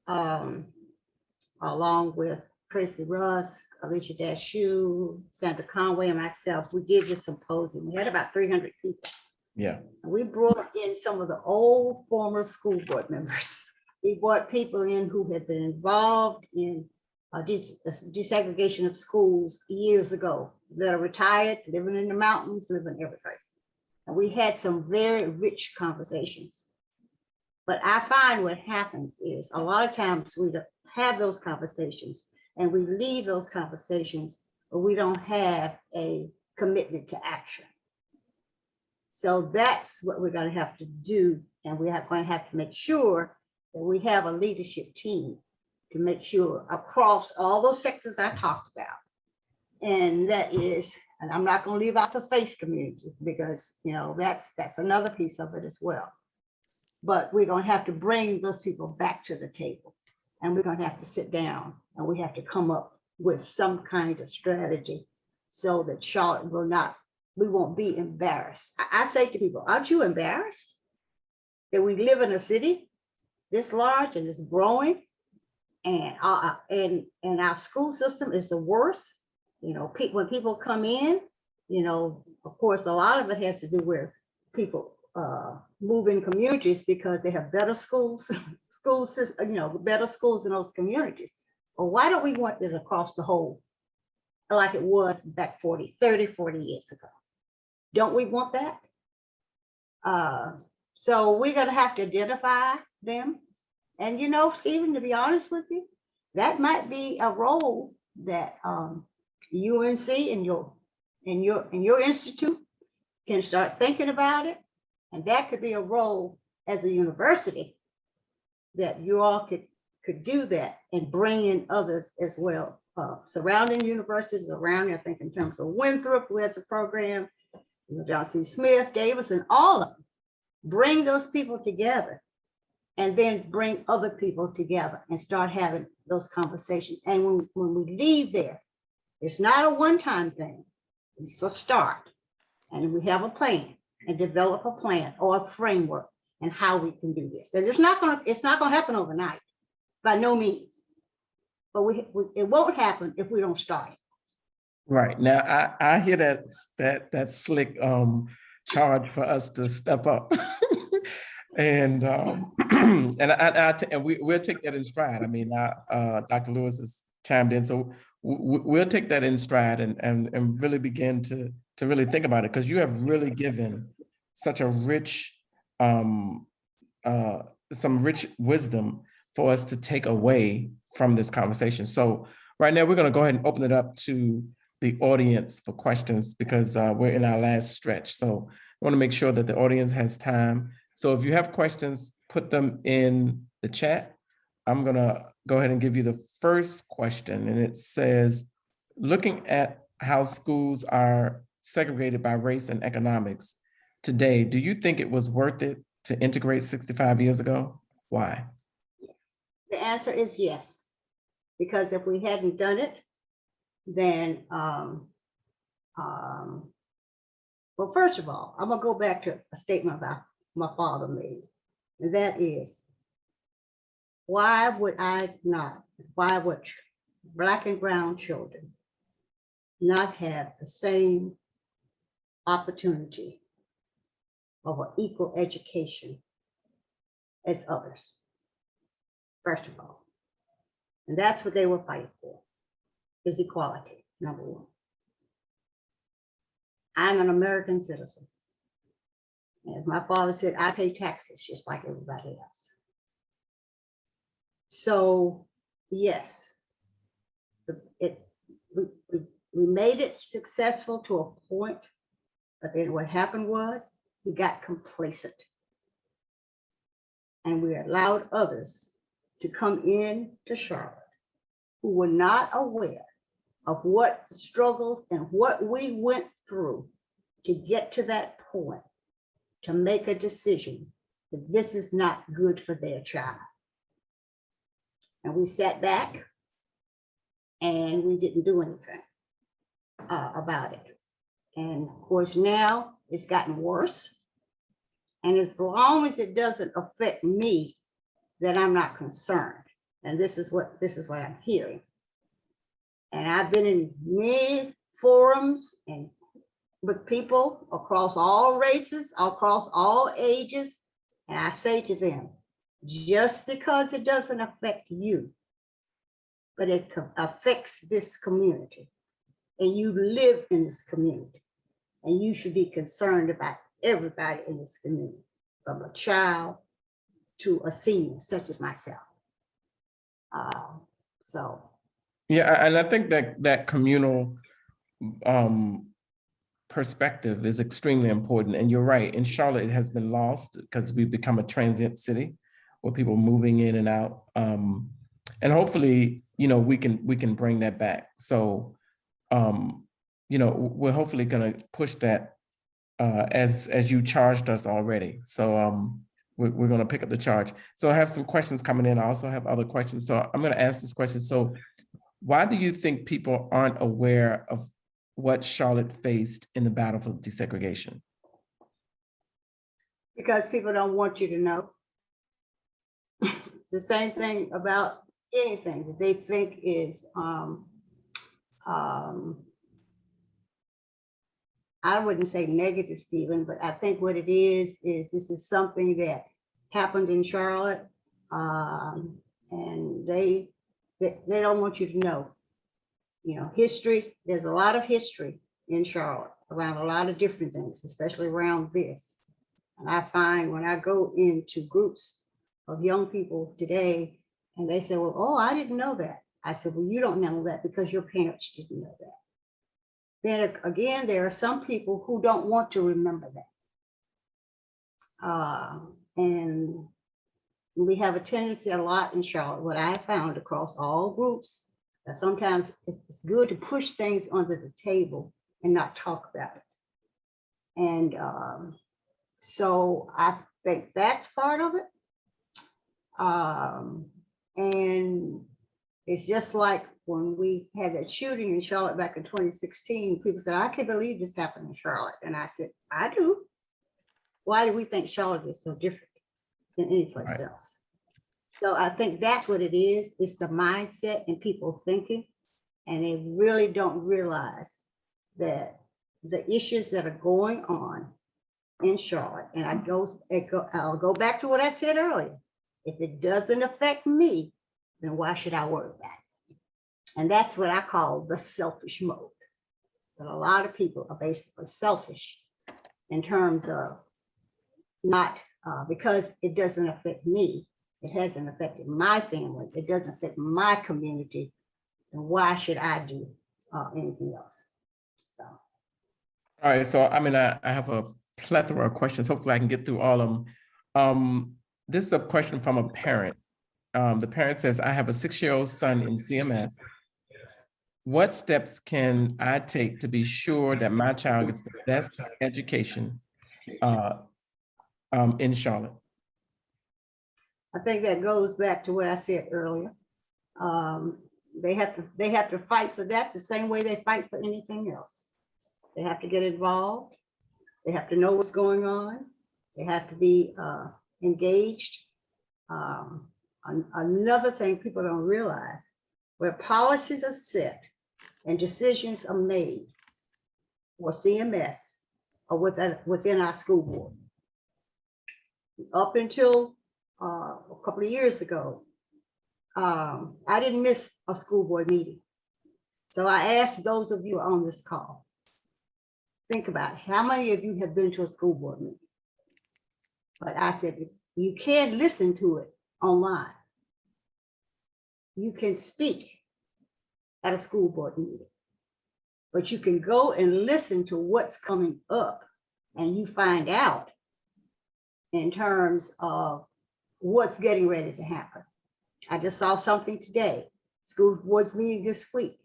along with Tracy Russ, Alicia Dashu, Sandra Conway, and myself. We did this symposium. We had about 300 people. Yeah. And we brought in some of the old former school board members. We brought people in who had been involved in desegregation of schools years ago, that are retired, living in the mountains, living every place. And we had some very rich conversations. But I find what happens is a lot of times we have those conversations and we leave those conversations, but we don't have a commitment to action. So that's what we're going to have to do. And we are going to have to make sure that we have a leadership team to make sure across all those sectors I talked about. And that is, and I'm not going to leave out the faith community, because that's another piece of it as well. But we're going to have to bring those people back to the table, and we're going to have to sit down and we have to come up with some kind of strategy so that Charlotte we won't be embarrassed. I say to people, aren't you embarrassed that we live in a city this large and it's growing, and our school system is the worst? When people come in, of course, a lot of it has to do with people move in communities because they have better schools, better schools in those communities. Well, why don't we want it across the whole, like it was back 30, 40 years ago? Don't we want that? So we're going to have to identify them. And Stephen, to be honest with you, that might be a role that UNC and your institute can start thinking about it. And that could be a role as a university that you all could do that and bring in others as well. Surrounding universities around, I think in terms of Winthrop, who has a program, Johnson Smith, Davis, and all of them. Bring those people together and then bring other people together and start having those conversations. And when we leave there, it's not a one-time thing. It's a start. And we have a plan and develop a plan or a framework and how we can do this. And it's not gonna happen overnight, by no means. But it won't happen if we don't start it. Right. Now I hear that slick charge for us to step up. And and we'll take that in stride. I mean, Dr. Lewis has chimed in, so we'll take that in stride and really begin to really think about it, because you have really given such a rich, some rich wisdom for us to take away from this conversation. So right now, we're going to go ahead and open it up to the audience for questions, because we're in our last stretch. So I want to make sure that the audience has time. So if you have questions, put them in the chat. I'm going to go ahead and give you the first question. And it says, looking at how schools are segregated by race and economics today, do you think it was worth it to integrate 65 years ago? Why? The answer is yes, because if we hadn't done it, then, well, first of all, I'm gonna go back to a statement about my father made, and that is, why would Black and brown children not have the same opportunity of an equal education as others? First of all, and that's what they were fighting for, is equality, number one. I'm an American citizen. As my father said, I pay taxes just like everybody else. So yes, we made it successful to a point, but then what happened was we got complacent, and we allowed others to come in to Charlotte who were not aware of what struggles and what we went through to get to that point, to make a decision that this is not good for their child. And we sat back and we didn't do anything about it. And of course, now it's gotten worse. And as long as it doesn't affect me, then I'm not concerned. And this is what I'm hearing. And I've been in many forums and with people across all races, across all ages. And I say to them, just because it doesn't affect you, but it affects this community, and you live in this community, and you should be concerned about everybody in this community, from a child to a senior, such as myself. Yeah, and I think that communal perspective is extremely important. And you're right, in Charlotte, it has been lost because we've become a transient city with people moving in and out. And hopefully, we can bring that back. So, we're hopefully going to push that as you charged us already. So we're going to pick up the charge. So I have some questions coming in. I also have other questions. So I'm going to ask this question. So why do you think people aren't aware of what Charlotte faced in the battle for desegregation? Because people don't want you to know. It's the same thing about anything that they think is, I wouldn't say negative, Stephen, but I think what it is this is something that happened in Charlotte, and they don't want you to know. History, there's a lot of history in Charlotte around a lot of different things, especially around this. And I find when I go into groups of young people today, and they say, well, oh, I didn't know that. I said, well, you don't know that because your parents didn't know that. Then again, there are some people who don't want to remember that. And we have a tendency a lot in Charlotte, what I found across all groups, that sometimes it's good to push things under the table and not talk about it. And so I think that's part of it. And it's just like when we had that shooting in Charlotte back in 2016, people said, I can't believe this happened in Charlotte. And I said, I do. Why do we think Charlotte is so different than any place else? So I think that's what it is. It's the mindset and people thinking, and they really don't realize that the issues that are going on in Charlotte, and I'll go back to what I said earlier. If it doesn't affect me, then why should I worry about it? And that's what I call the selfish mode. But a lot of people are basically selfish in terms of not, because it doesn't affect me. It hasn't affected my family. It doesn't affect my community. And why should I do anything else? So. All right, so I mean, I have a plethora of questions. Hopefully I can get through all of them. This is a question from a parent. The parent says, I have a 6-year-old son in CMS. What steps can I take to be sure that my child gets the best education in Charlotte? I think that goes back to what I said earlier. They have to fight for that the same way they fight for anything else. They have to get involved. They have to know what's going on. They have to be engaged. Another thing people don't realize, where policies are set and decisions are made for CMS or within our school board. Up until a couple of years ago, I didn't miss a school board meeting. So I asked those of you on this call, think about it. How many of you have been to a school board meeting? But I said, you can't listen to it online. You can speak at a school board meeting, but you can go and listen to what's coming up and you find out in terms of what's getting ready to happen. I just saw something today. School board's meeting this week.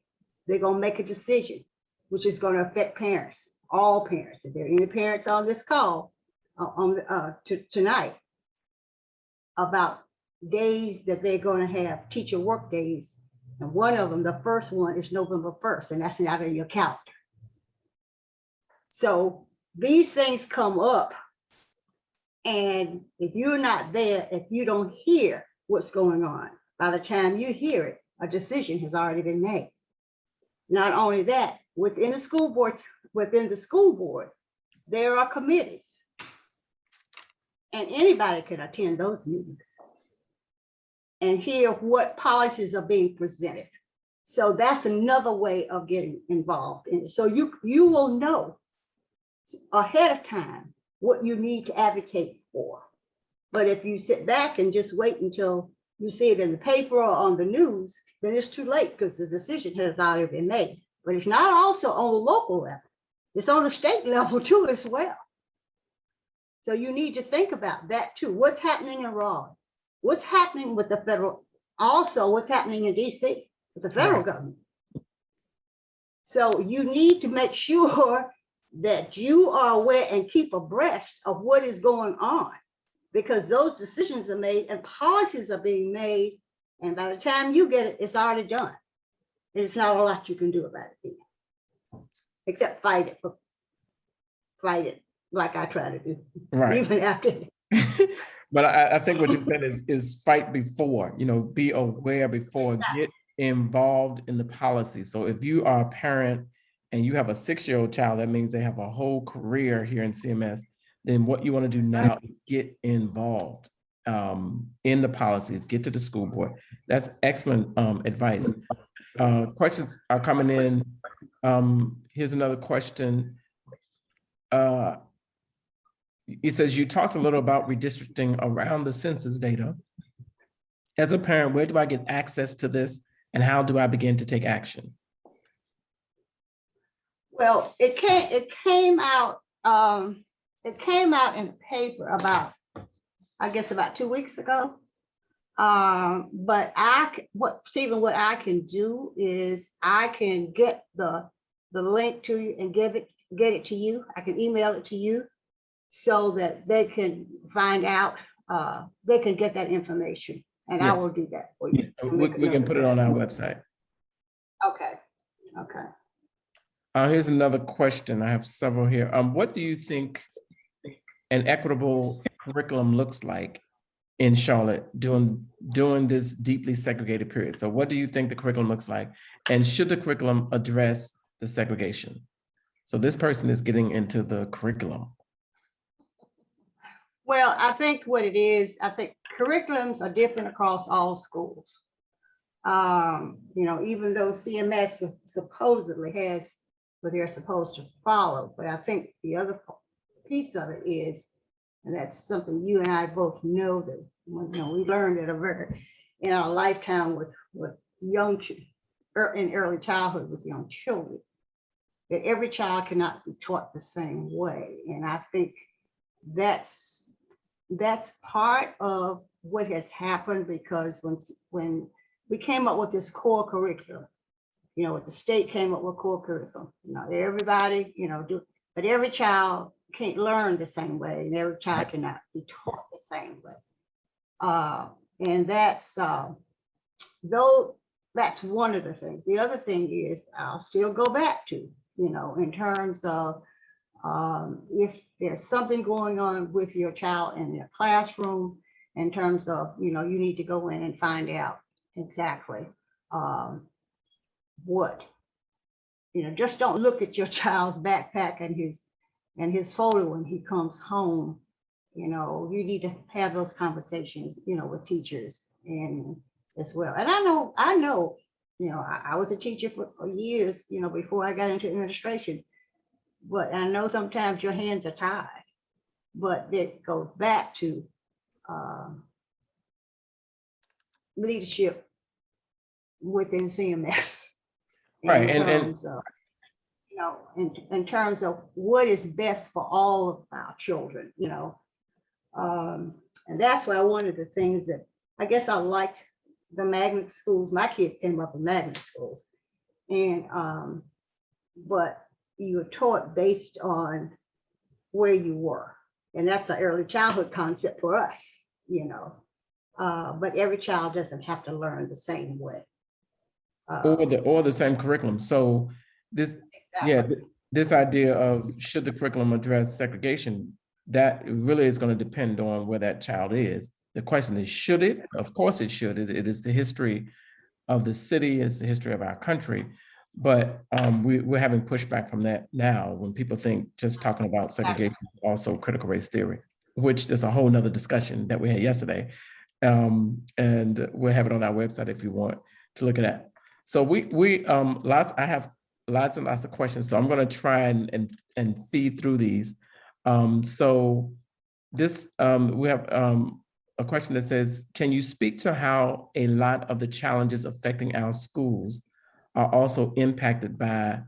They're gonna make a decision, which is gonna affect parents, all parents. If there are any parents on this call tonight, about days that they're gonna have teacher work days. And one of them, the first one is November 1st, and that's not in your calendar. So these things come up, and if you're not there, if you don't hear what's going on, by the time you hear it, a decision has already been made. Not only that, within the school board, there are committees, and anybody can attend those meetings and hear what policies are being presented. So that's another way of getting involved in it. So you will know ahead of time what you need to advocate for. But if you sit back and just wait until you see it in the paper or on the news, then it's too late because the decision has already been made. But it's not also on the local level. It's on the state level too as well. So you need to think about that too. What's happening in Raleigh? What's happening with the federal, also what's happening in DC with the federal government. So you need to make sure that you are aware and keep abreast of what is going on, because those decisions are made and policies are being made. And by the time you get it, it's already done. And it's not a lot you can do about it, except fight it like I try to do, right? Even after. But I think what you said is fight before, be aware before, get involved in the policy. So if you are a parent and you have a 6-year-old child, that means they have a whole career here in CMS. Then what you want to do now is get involved in the policies, get to the school board. That's excellent advice. Questions are coming in. Here's another question. It says, you talked a little about redistricting around the census data. As a parent, where do I get access to this and how do I begin to take action? Well, it came out in the paper about 2 weeks ago. But what I can do is I can get the link to you and get it to you. I can email it to you so that they can find out, they can get that information, and yes. I will do that for you. We can put it on our website. Okay. Here's another question. I have several here. What do you think an equitable curriculum looks like in Charlotte during this deeply segregated period? So what do you think the curriculum looks like? And should the curriculum address the segregation? So this person is getting into the curriculum. Well, I think what it is, I think curriculums are different across all schools. Even though CMS supposedly has what they're supposed to follow, but I think the other piece of it is, and that's something you and I both know that we learned in our lifetime with young in early childhood with young children, that every child cannot be taught the same way, and I think that's part of what has happened, because when we came up with this core curriculum, the state came up with core curriculum, everybody, but every child can't learn the same way, and every child cannot be taught the same way. And that's though that's one of the things. The other thing is, I'll still go back to, in terms of if there's something going on with your child in their classroom, in terms of, you need to go in and find out exactly what, just don't look at your child's backpack and his folder when he comes home. You need to have those conversations, with teachers and as well. And I know, I was a teacher for years, before I got into administration, but I know sometimes your hands are tied, but it goes back to leadership within CMS. Right. In terms of what is best for all of our children, and that's why one of the things that I guess I liked the magnet schools. My kids came up in magnet schools, and but you were taught based on where you were, and that's an early childhood concept for us, but every child doesn't have to learn the same way. Or the same curriculum. So this, exactly. This idea of should the curriculum address segregation, that really is going to depend on where that child is. The question is, should it? Of course it should. It is the history of the city, it's the history of our country. But we're having pushback from that now when people think just talking about segregation is also critical race theory, which is a whole nother discussion that we had yesterday. And we'll have it on our website if you want to look at that. So I have lots and lots of questions, so I'm going to try and feed through these. So this, we have a question that says, can you speak to how a lot of the challenges affecting our schools are also impacted by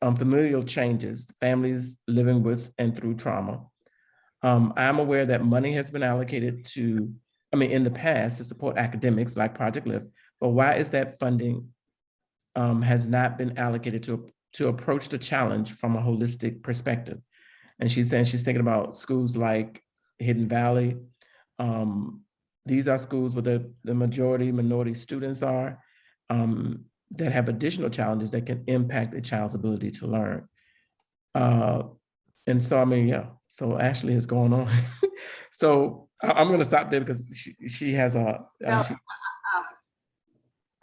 familial changes, families living with and through trauma? I'm aware that money has been allocated in the past to support academics like Project Lift, but why is that funding has not been allocated to approach the challenge from a holistic perspective? And she's saying she's thinking about schools like Hidden Valley. These are schools where the majority minority students are that have additional challenges that can impact a child's ability to learn. And so, so Ashley is going on. So I'm going to stop there because she has a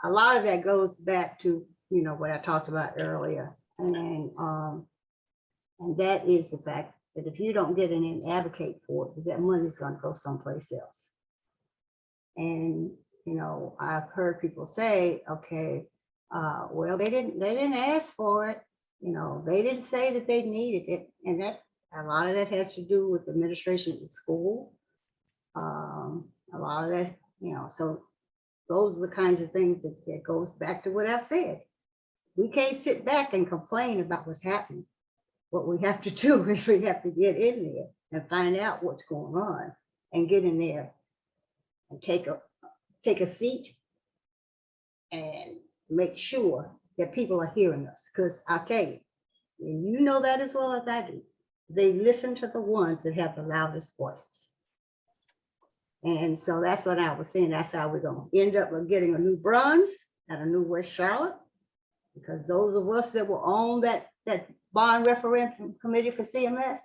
lot of that goes back to, what I talked about earlier. And that is the fact that if you don't get in and advocate for it, that money is going to go someplace else. And, I've heard people say, okay, well, they didn't ask for it. They didn't say that they needed it. And that a lot of that has to do with the administration of the school. A lot of that, so those are the kinds of things that goes back to what I've said. We can't sit back and complain about what's happening. What we have to do is we have to get in there and find out what's going on and get in there and take a seat and make sure that people are hearing us. Because I'll tell you, and you know that as well as I do, they listen to the ones that have the loudest voices. And so that's what I was saying. That's how we're going to end up with getting a new Bronze and a new West Charlotte, because those of us that were on that bond referendum committee for CMS,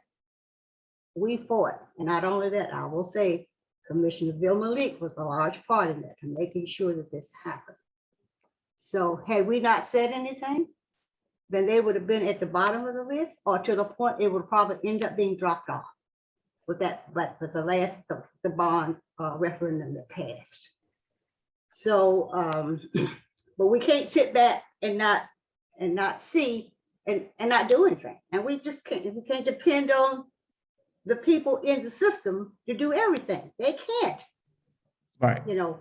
we fought. And not only that, I will say Commissioner Bill Malik was a large part in that, to making sure that this happened. So had we not said anything, then they would have been at the bottom of the list, or to the point it would probably end up being dropped off with that, but the bond referendum that passed. So, but we can't sit back and not see and not do anything. And we just can't. We can't depend on the people in the system to do everything. They can't. Right. You know,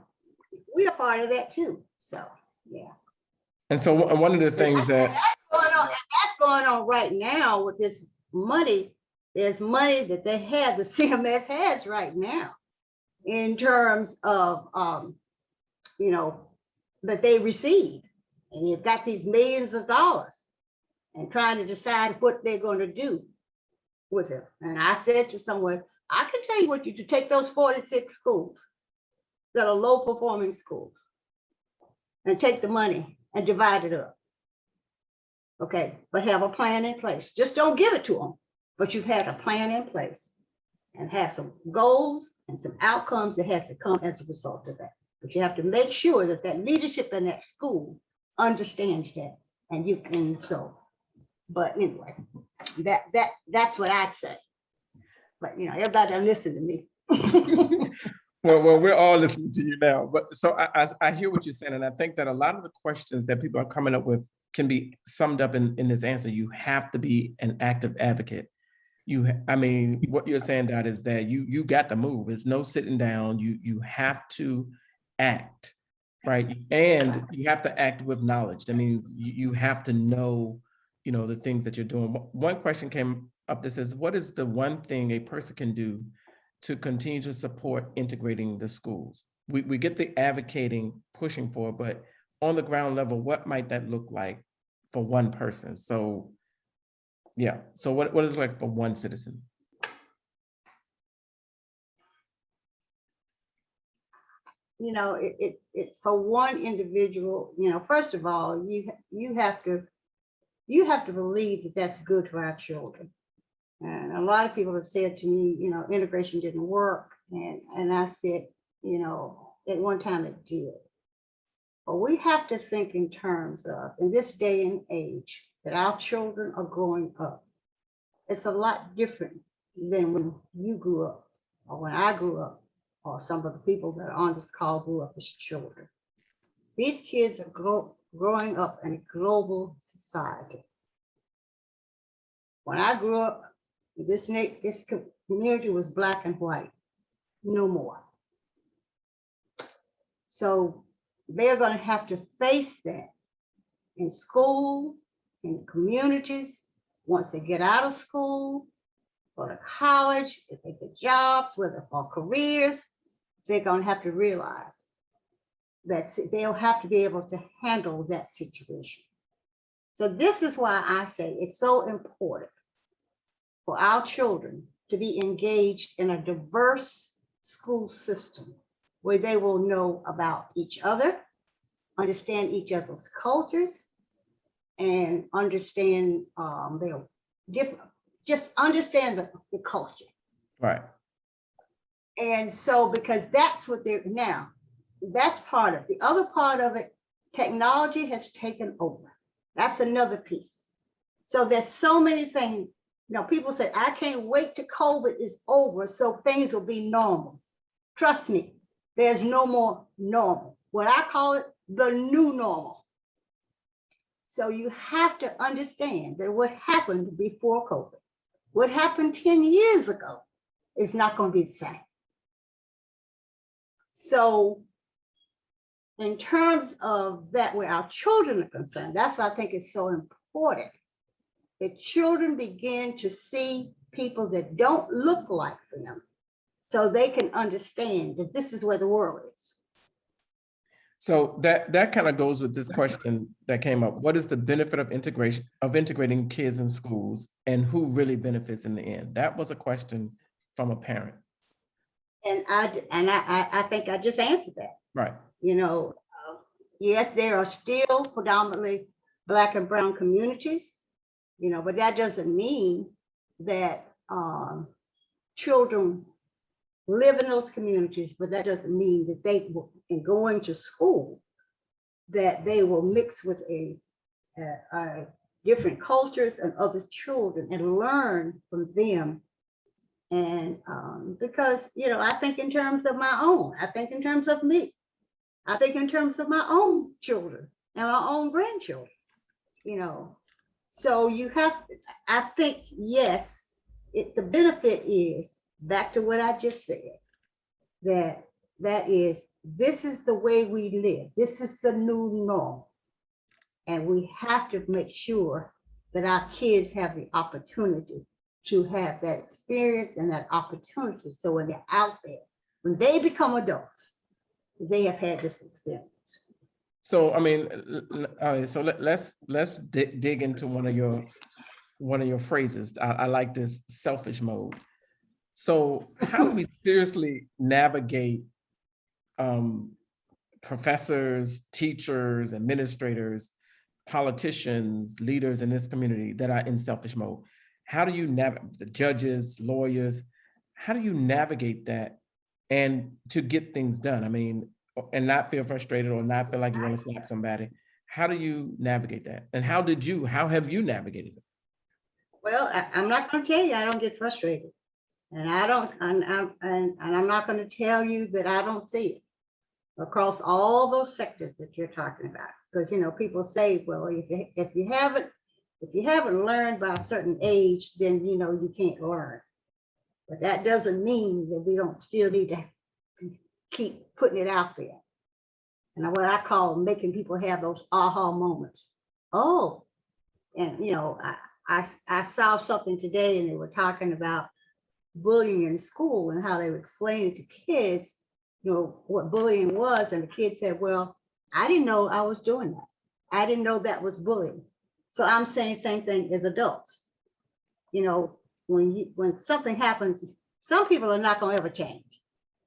we are part of that too. So, yeah. And so one of the things that's going on right now with this money. There's money that they have, the CMS has right now, in terms of you know, that they receive. And you've got these millions of dollars and trying to decide what they're going to do with it. And I said to someone, I can tell you what you do. Take those 46 schools that are low performing schools and take the money and divide it up. Okay, but have a plan in place. Just don't give it to them, but you've had a plan in place and have some goals and some outcomes that has to come as a result of that. But you have to make sure that that leadership in that school understands that, and you can. So, but anyway, that's what I'd say. But you know, everybody doesn't listen to me. Well, we're all listening to you now. But so I hear what you're saying, and I think that a lot of the questions that people are coming up with can be summed up in this answer. You have to be an active advocate. I mean, what you're saying, Dot, is that you got to move. It's no sitting down. You have to act, right? And you have to act with knowledge. That means you have to know, the things that you're doing. One question came up that says, what is the one thing a person can do to continue to support integrating the schools? We get the advocating, pushing for, but on the ground level, what might that look like for one person? So yeah, so what is it like for one citizen? It's for one individual. First of all, you have to believe that that's good for our children. And a lot of people have said to me, integration didn't work. And I said, at one time it did. But we have to think in terms of, in this day and age, that our children are growing up. It's a lot different than when you grew up, or when I grew up, or some of the people that are on this call grew up as children. These kids are growing up in a global society. When I grew up, this community was Black and white, no more. So they're going to have to face that in school, in communities, once they get out of school, go to college, if they get jobs, whether for careers, they're going to have to realize that they'll have to be able to handle that situation. So this is why I say it's so important for our children to be engaged in a diverse school system where they will know about each other, understand each other's cultures, and understand their different, just understand the culture. Right. And so, because that's what they're now, that's part of it. The other part of it, technology has taken over. That's another piece. So there's so many things, people say, I can't wait till COVID is over so things will be normal. Trust me, there's no more normal. What I call it, the new normal. So you have to understand that what happened before COVID, what happened 10 years ago is not going to be the same. So in terms of that, where our children are concerned, that's why I think it's so important that children begin to see people that don't look like them so they can understand that this is where the world is. So that kind of goes with this question that came up. What is the benefit of integrating kids in schools, and who really benefits in the end? That was a question from a parent. And I think I just answered that. Right. Yes, there are still predominantly Black and brown communities, but that doesn't mean that children live in those communities, but that doesn't mean that they will, in going to school, that they will mix with a different cultures and other children and learn from them. And because, I think in terms of my own, I think in terms of me. I think in terms of my own children and my own grandchildren, you know. So you have, I think, yes, the benefit is back to what I just said, this is the way we live. This is the new norm. And we have to make sure that our kids have the opportunity to have that experience and that opportunity. So when they're out there, when they become adults, they have had this experience. So, I mean, so let's dig into one of your phrases. I like this, selfish mode. So how do we seriously navigate professors, teachers, administrators, politicians, leaders in this community that are in selfish mode? How do you navigate the judges, lawyers? How do you navigate that and to get things done? I mean, and not feel frustrated or not feel like you want to slap somebody. How do you navigate that? And how have you navigated it? Well, I'm not going to tell you I don't get frustrated. And I don't, and I'm not going to tell you that I don't see it across all those sectors that you're talking about. Because, you know, people say, well, if you haven't learned by a certain age, then, you know, you can't learn. But that doesn't mean that we don't still need to keep putting it out there. And what I call making people have those aha moments. Oh, and, you know, I saw something today and they were talking about bullying in school and how they were explaining to kids, you know, what bullying was. And the kids said, well, I didn't know I was doing that. I didn't know that was bullying. So I'm saying same thing as adults. You know, when something happens, some people are not going to ever change.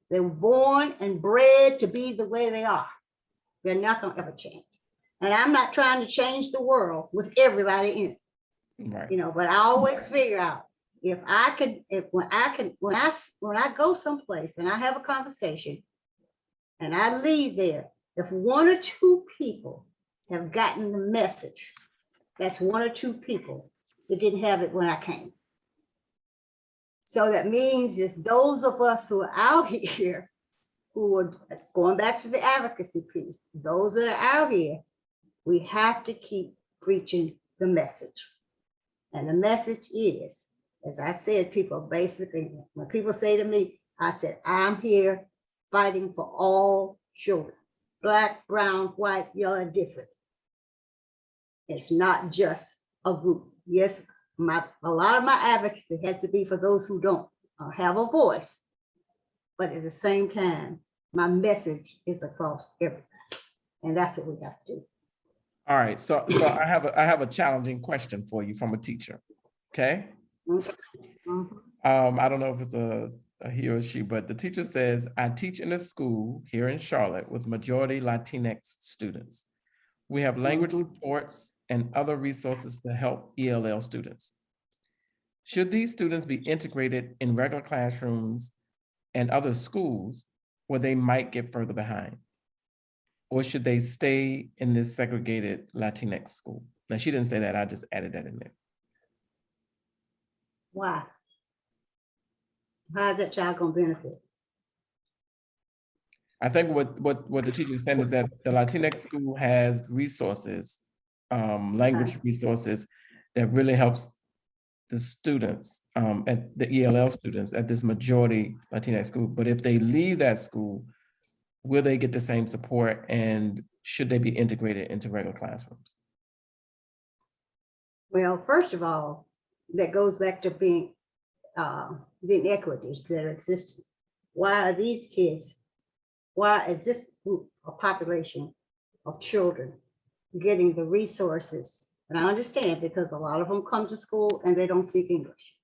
They were born and bred to be the way they are. They're not going to ever change. And I'm not trying to change the world with everybody in it. Right. You know, but I always figure out when I go someplace and I have a conversation and I leave there, if one or two people have gotten the message, that's one or two people that didn't have it when I came. So that means it's those of us who are out here who are going back to the advocacy piece, those that are out here, we have to keep preaching the message. And the message is, as I said, people basically, when people say to me, I said, I'm here fighting for all children, Black, brown, white, yellow, and different. It's not just a group. Yes, a lot of my advocacy has to be for those who don't have a voice. But at the same time, my message is across everything. And that's what we have to do. All right, so I have a challenging question for you from a teacher. Okay. Mm-hmm. I don't know if it's a he or she, but the teacher says, I teach in a school here in Charlotte with majority Latinx students. We have language supports and other resources to help ELL students. Should these students be integrated in regular classrooms and other schools where they might get further behind? Or should they stay in this segregated Latinx school? Now, she didn't say that, I just added that in there. Why? How is that child gonna benefit? I think what the teacher is saying is that the Latinx school has resources, language resources that really helps the students, at the ELL students at this majority Latinx school. But if they leave that school, will they get the same support, and should they be integrated into regular classrooms? Well, first of all, that goes back to being the inequities that are existing. Why are these kids, why is this group of population of children getting the resources? And I understand because a lot of them come to school and they don't speak English.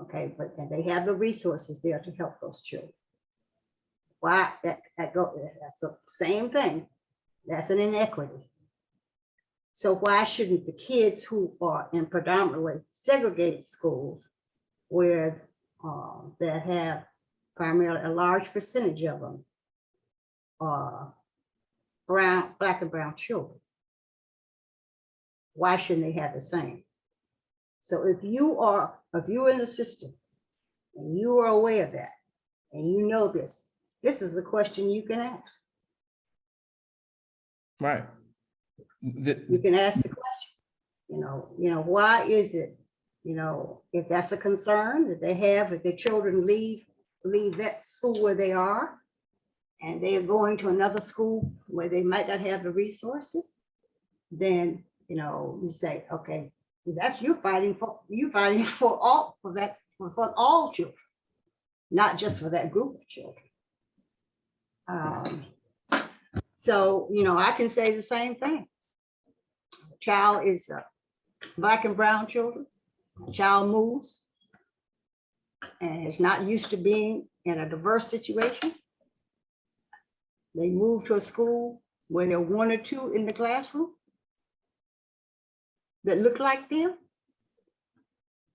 Okay, but and they have the resources there to help those children. Why that's the same thing. That's an inequity. So why shouldn't the kids who are in predominantly segregated schools, where that have primarily a large percentage of them are Black and brown children, why shouldn't they have the same? So if you're in the system and you are aware of that and you know this is the question you can ask. Right. You can ask the question, why is it, if that's a concern that they have, if their children leave that school where they are, and they're going to another school where they might not have the resources, then, you say, okay, that's you fighting for all children, not just for that group of children. So, I can say the same thing. A child is Black and brown children. A child moves and is not used to being in a diverse situation. They move to a school where there are one or two in the classroom that look like them.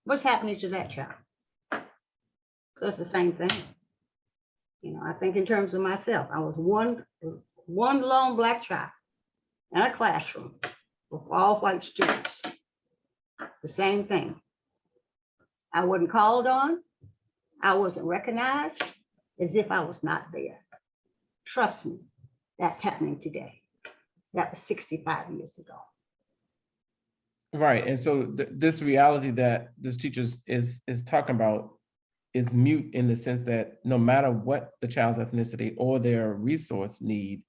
What's happening to that child? So it's the same thing. I think in terms of myself, I was one lone Black child in a classroom with all white students. The same thing. I wasn't called on. I wasn't recognized, as if I was not there. Trust me, that's happening today. That was 65 years ago. Right. And so this reality that this teacher is talking about is mute in the sense that no matter what the child's ethnicity or their resource need,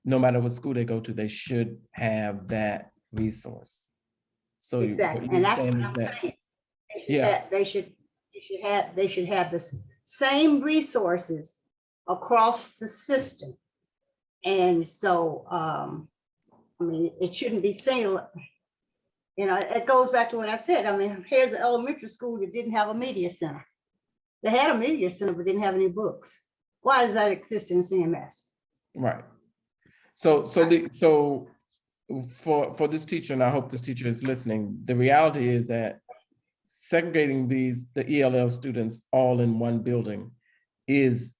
no matter what school they go to, they should have that resource. So exactly, and that's what I'm saying. They should have the same resources across the system. And so, it shouldn't be single. It goes back to what I said. Here's an elementary school that didn't have a media center. They had a media center, but didn't have any books. Why does that exist in CMS? Right. So for this teacher, and I hope this teacher is listening, the reality is that segregating the ELL students all in one building is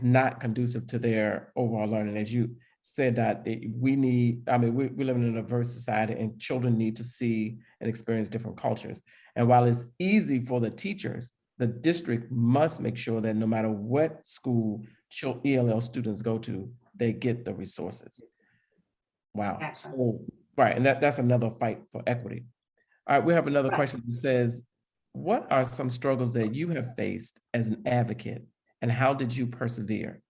not conducive to their overall learning. As you said, that we live in a diverse society, and children need to see and experience different cultures. And while it's easy for the teachers, the district must make sure that no matter what school ELL students go to, they get the resources. Wow. So, right, and that's another fight for equity. All right, we have another question that says, what are some struggles that you have faced as an advocate, and how did you persevere?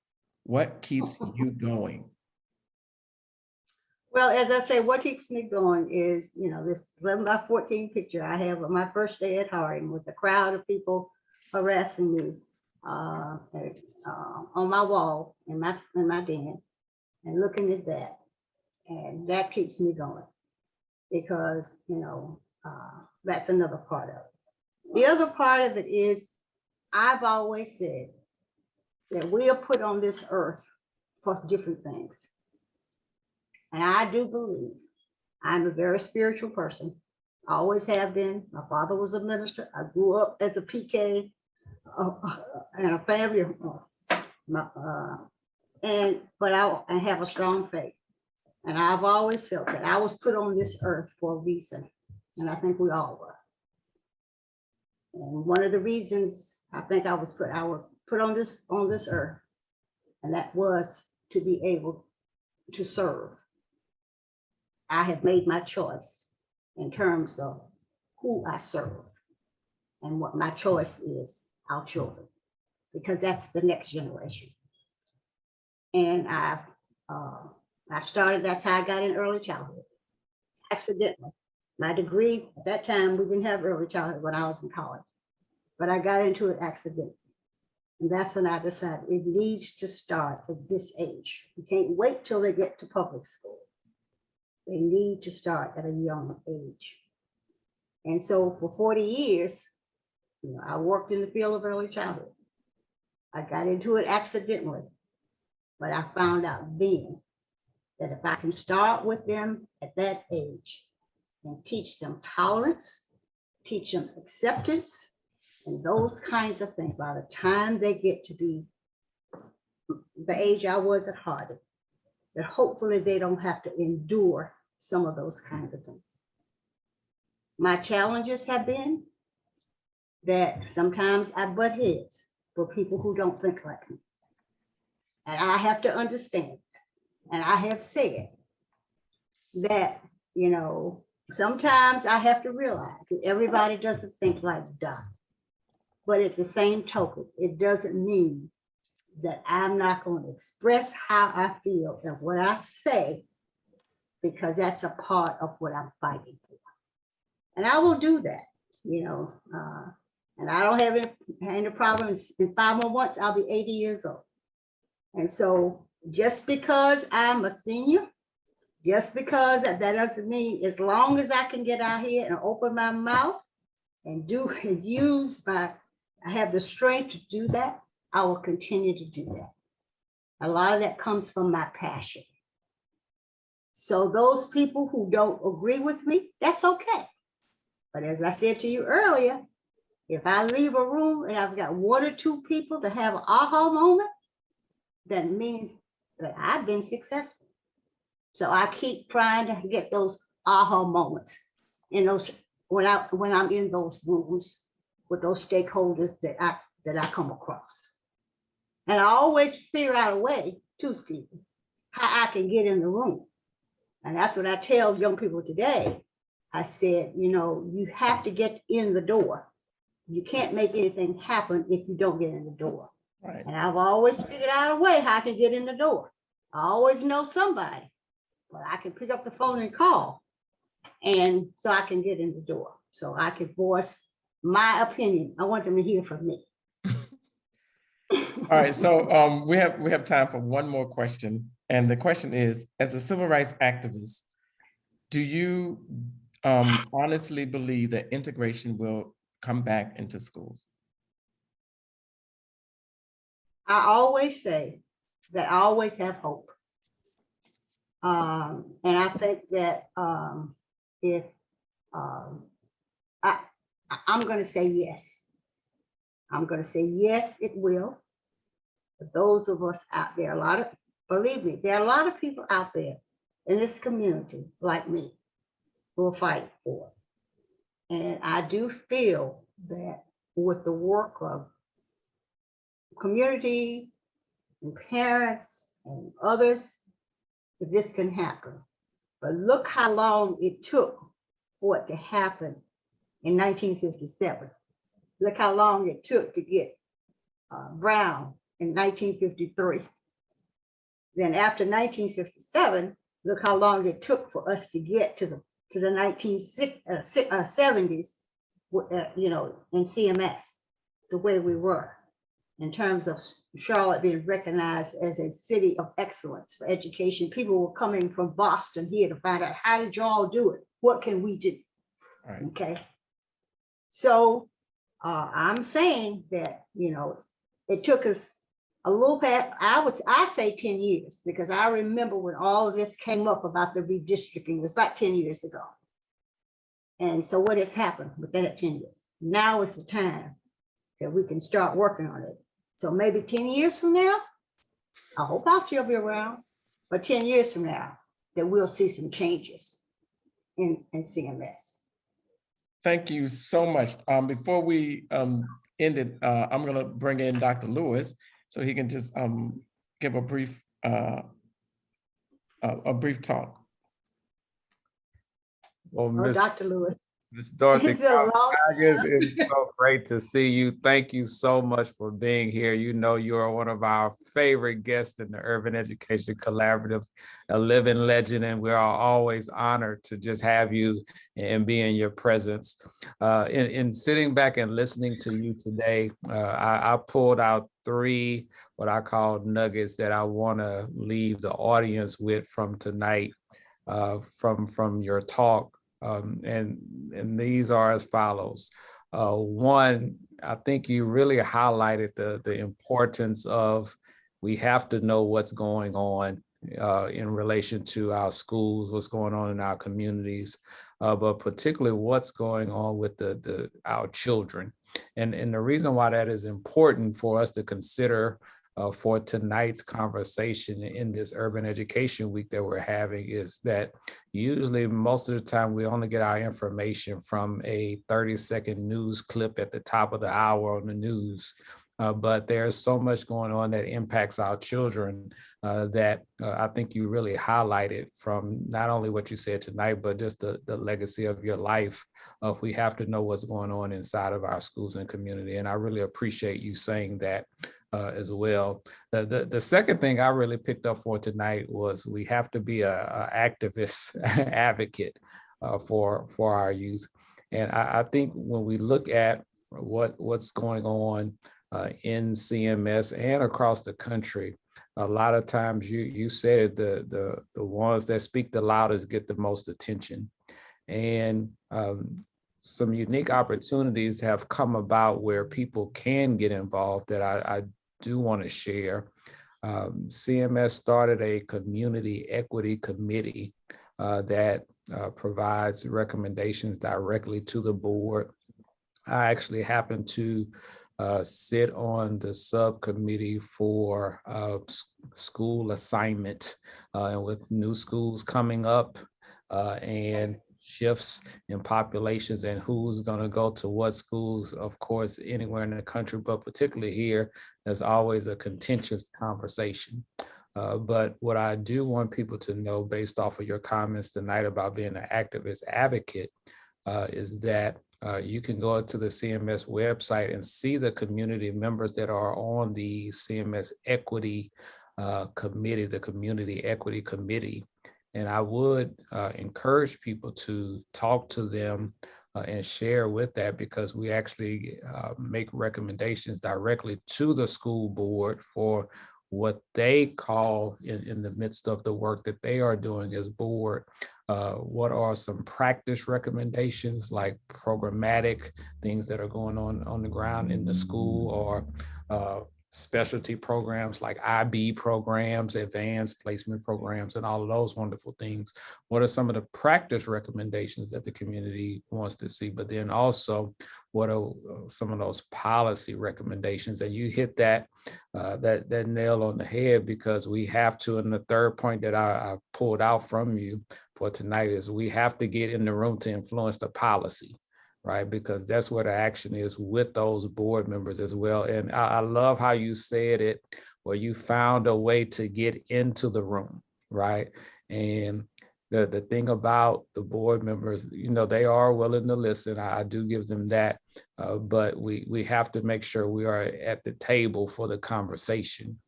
What keeps you going? Well, as I say, what keeps me going is, this 11x14 picture I have of my first day at Harding with a crowd of people harassing me on my wall in my den, and looking at that. And that keeps me going because, that's another part of it. The other part of it is, I've always said that we are put on this earth for different things. And I do believe I'm a very spiritual person. I always have been. My father was a minister. I grew up as a PK and a family. But I have a strong faith. And I've always felt that I was put on this earth for a reason. And I think we all were. And one of the reasons I think I was put on this earth, and that was to be able to serve. I have made my choice in terms of who I serve, and what my choice is, our children, because that's the next generation. And I started, that's how I got in early childhood, accidentally. My degree, at that time, we didn't have early childhood when I was in college, but I got into it accidentally. And that's when I decided it needs to start at this age. You can't wait till they get to public school. They need to start at a young age. And so for 40 years, I worked in the field of early childhood. I got into it accidentally, but I found out then that if I can start with them at that age and teach them tolerance, teach them acceptance, and those kinds of things, by the time they get to be the age I was at Harding, that hopefully they don't have to endure some of those kinds of things. My challenges have been that sometimes I butt heads for people who don't think like me. And I have to understand, and I have said that, sometimes I have to realize that everybody doesn't think like Doc. But at the same token, it doesn't mean that I'm not going to express how I feel and what I say, because that's a part of what I'm fighting for. And I will do that, and I don't have any problems. In 5 more months, I'll be 80 years old. And so just because I'm a senior, just because that doesn't mean, as long as I can get out here and open my mouth and I have the strength to do that, I will continue to do that. A lot of that comes from my passion. So those people who don't agree with me, that's okay. But as I said to you earlier, if I leave a room and I've got 1 or 2 people to have an aha moment, that means that I've been successful. So I keep trying to get those aha moments in those when I'm in those rooms with those stakeholders that I come across. And I always figure out a way too, Stephen, how I can get in the room. And that's what I tell young people today. I said, you have to get in the door. You can't make anything happen if you don't get in the door. Right. And I've always figured out a way how I can get in the door. I always know somebody, but I can pick up the phone and call. And so I can get in the door. So I can voice my opinion. I want them to hear from me. All right, so we have time for one more question. And the question is, as a civil rights activist, do you honestly believe that integration will come back into schools? I always say that I always have hope. And I think that if I'm going to say yes. I'm going to say yes, it will. For those of us out there, believe me, there are a lot of people out there in this community like me who are fighting for it. And I do feel that with the work of community and parents and others, that this can happen. But look how long it took for it to happen in 1957. Look how long it took to get Brown in 1953. Then after 1957, look how long it took for us to get to the 1970s, in CMS, the way we were, in terms of Charlotte being recognized as a city of excellence for education. People were coming from Boston here to find out, how did y'all do it? What can we do? Right. Okay. So I'm saying that, it took us a little past, I say 10 years, because I remember when all of this came up about the redistricting, it was about 10 years ago. And so what has happened within that 10 years? Now is the time that we can start working on it. So maybe 10 years from now, I hope I'll still be around, but 10 years from now, that we'll see some changes in CMS. Thank you so much. Before we end it, I'm going to bring in Dr. Lewis so he can just give a brief talk. Well, Dr. Lewis. Ms. Dorothy Counts-Scoggins, it's so great to see you. Thank you so much for being here. You are one of our favorite guests in the Urban Education Collaborative, a living legend, and we are always honored to just have you and be in your presence. In sitting back and listening to you today, I pulled out 3 what I call nuggets that I want to leave the audience with from tonight, from your talk. And these are as follows. 1, I think you really highlighted the importance of, we have to know what's going on in relation to our schools, what's going on in our communities, but particularly what's going on with our children. And the reason why that is important for us to consider for tonight's conversation in this Urban Education Week that we're having is that usually most of the time we only get our information from a 30-second news clip at the top of the hour on the news. but there's so much going on that impacts our children that I think you really highlighted from not only what you said tonight, but just the legacy of your life. We have to know what's going on inside of our schools and community. And I really appreciate you saying that as well. The second thing I really picked up for tonight was we have to be a activist advocate for our youth. And I think when we look at what's going on in CMS and across the country, a lot of times you said the ones that speak the loudest get the most attention. And some unique opportunities have come about where people can get involved that I do want to share. CMS started a community equity committee that provides recommendations directly to the board. I actually happen to sit on the subcommittee for school assignment, and with new schools coming up and shifts in populations and who's going to go to what schools, of course, anywhere in the country, but particularly here, there's always a contentious conversation. But what I do want people to know based off of your comments tonight about being an activist advocate is that you can go to the CMS website and see the community members that are on the CMS Equity Committee, the Community Equity Committee. And I would encourage people to talk to them and share with that, because we actually make recommendations directly to the school board for what they call in the midst of the work that they are doing as board. What are some practice recommendations, like programmatic things that are going on the ground in the school, or specialty programs like IB programs, advanced placement programs, and all of those wonderful things. What are some of the practice recommendations that the community wants to see? But then also, what are some of those policy recommendations? And you hit that nail on the head, because we have to, and the third point that I pulled out from you for tonight is we have to get in the room to influence the policy, right? Because that's where the action is with those board members as well. And I love how you said it, where you found a way to get into the room, right? And the thing about the board members, they are willing to listen. I do give them that, but we have to make sure we are at the table for the conversation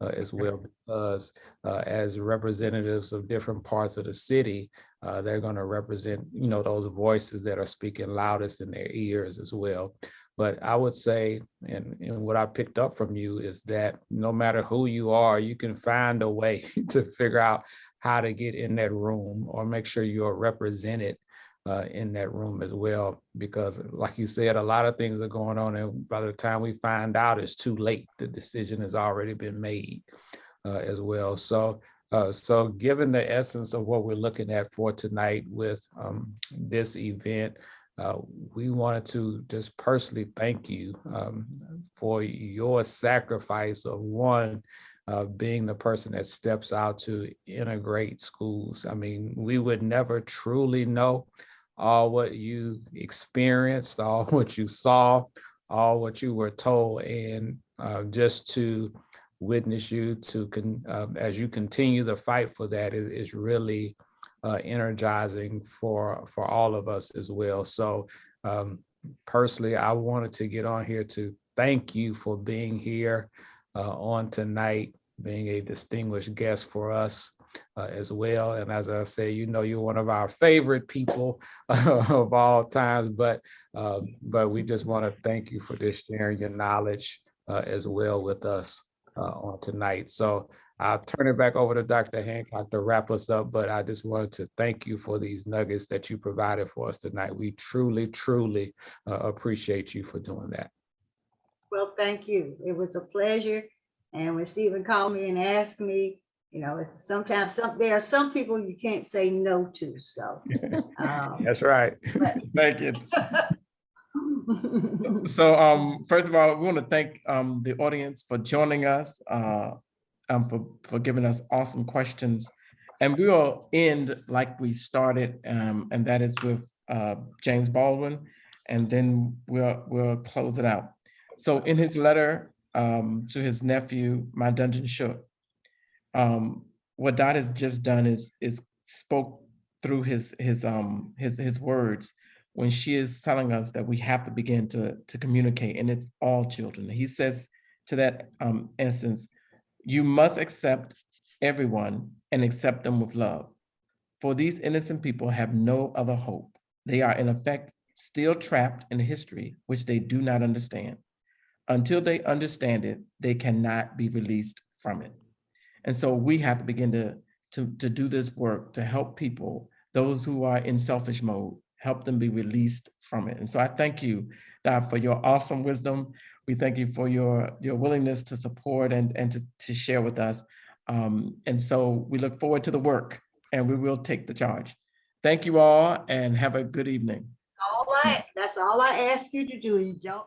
as well, because as representatives of different parts of the city, they're going to represent, those voices that are speaking loudest in their ears as well. But I would say, and what I picked up from you is that no matter who you are, you can find a way to figure out how to get in that room, or make sure you're represented in that room as well. Because like you said, a lot of things are going on, and by the time we find out, it's too late. The decision has already been made as well. So given the essence of what we're looking at for tonight with this event, we wanted to just personally thank you for your sacrifice of being the person that steps out to integrate schools. I mean, we would never truly know all what you experienced, all what you saw, all what you were told, and just to witness you as you continue the fight for that is really energizing for all of us as well. So personally, I wanted to get on here to thank you for being here on tonight, being a distinguished guest for us as well. And as I say, you're one of our favorite people of all times, but we just want to thank you for just sharing your knowledge as well with us on tonight. So I'll turn it back over to Dr. Hancock to wrap us up, but I just wanted to thank you for these nuggets that you provided for us tonight. We truly, truly appreciate you for doing that. Well, thank you. It was a pleasure. And when Stephen called me and asked me, sometimes there are some people you can't say no to. So that's right. Thank you. So first of all, we want to thank the audience for joining us, for giving us awesome questions. And we will end like we started, and that is with James Baldwin, and then we'll close it out. So in his letter to his nephew, my dungeon shook. What Dot has just done is spoke through his words when she is telling us that we have to begin to communicate, and it's all children. He says to that instance, you must accept everyone and accept them with love. For these innocent people have no other hope. They are in effect still trapped in history which they do not understand. Until they understand it, they cannot be released from it. And so we have to begin to do this work to help people, those who are in selfish mode, help them be released from it. And so I thank you, Doc, for your awesome wisdom. We thank you for your willingness to support and to share with us. And so we look forward to the work, and we will take the charge. Thank you all, and have a good evening. That's all I ask you to do is don't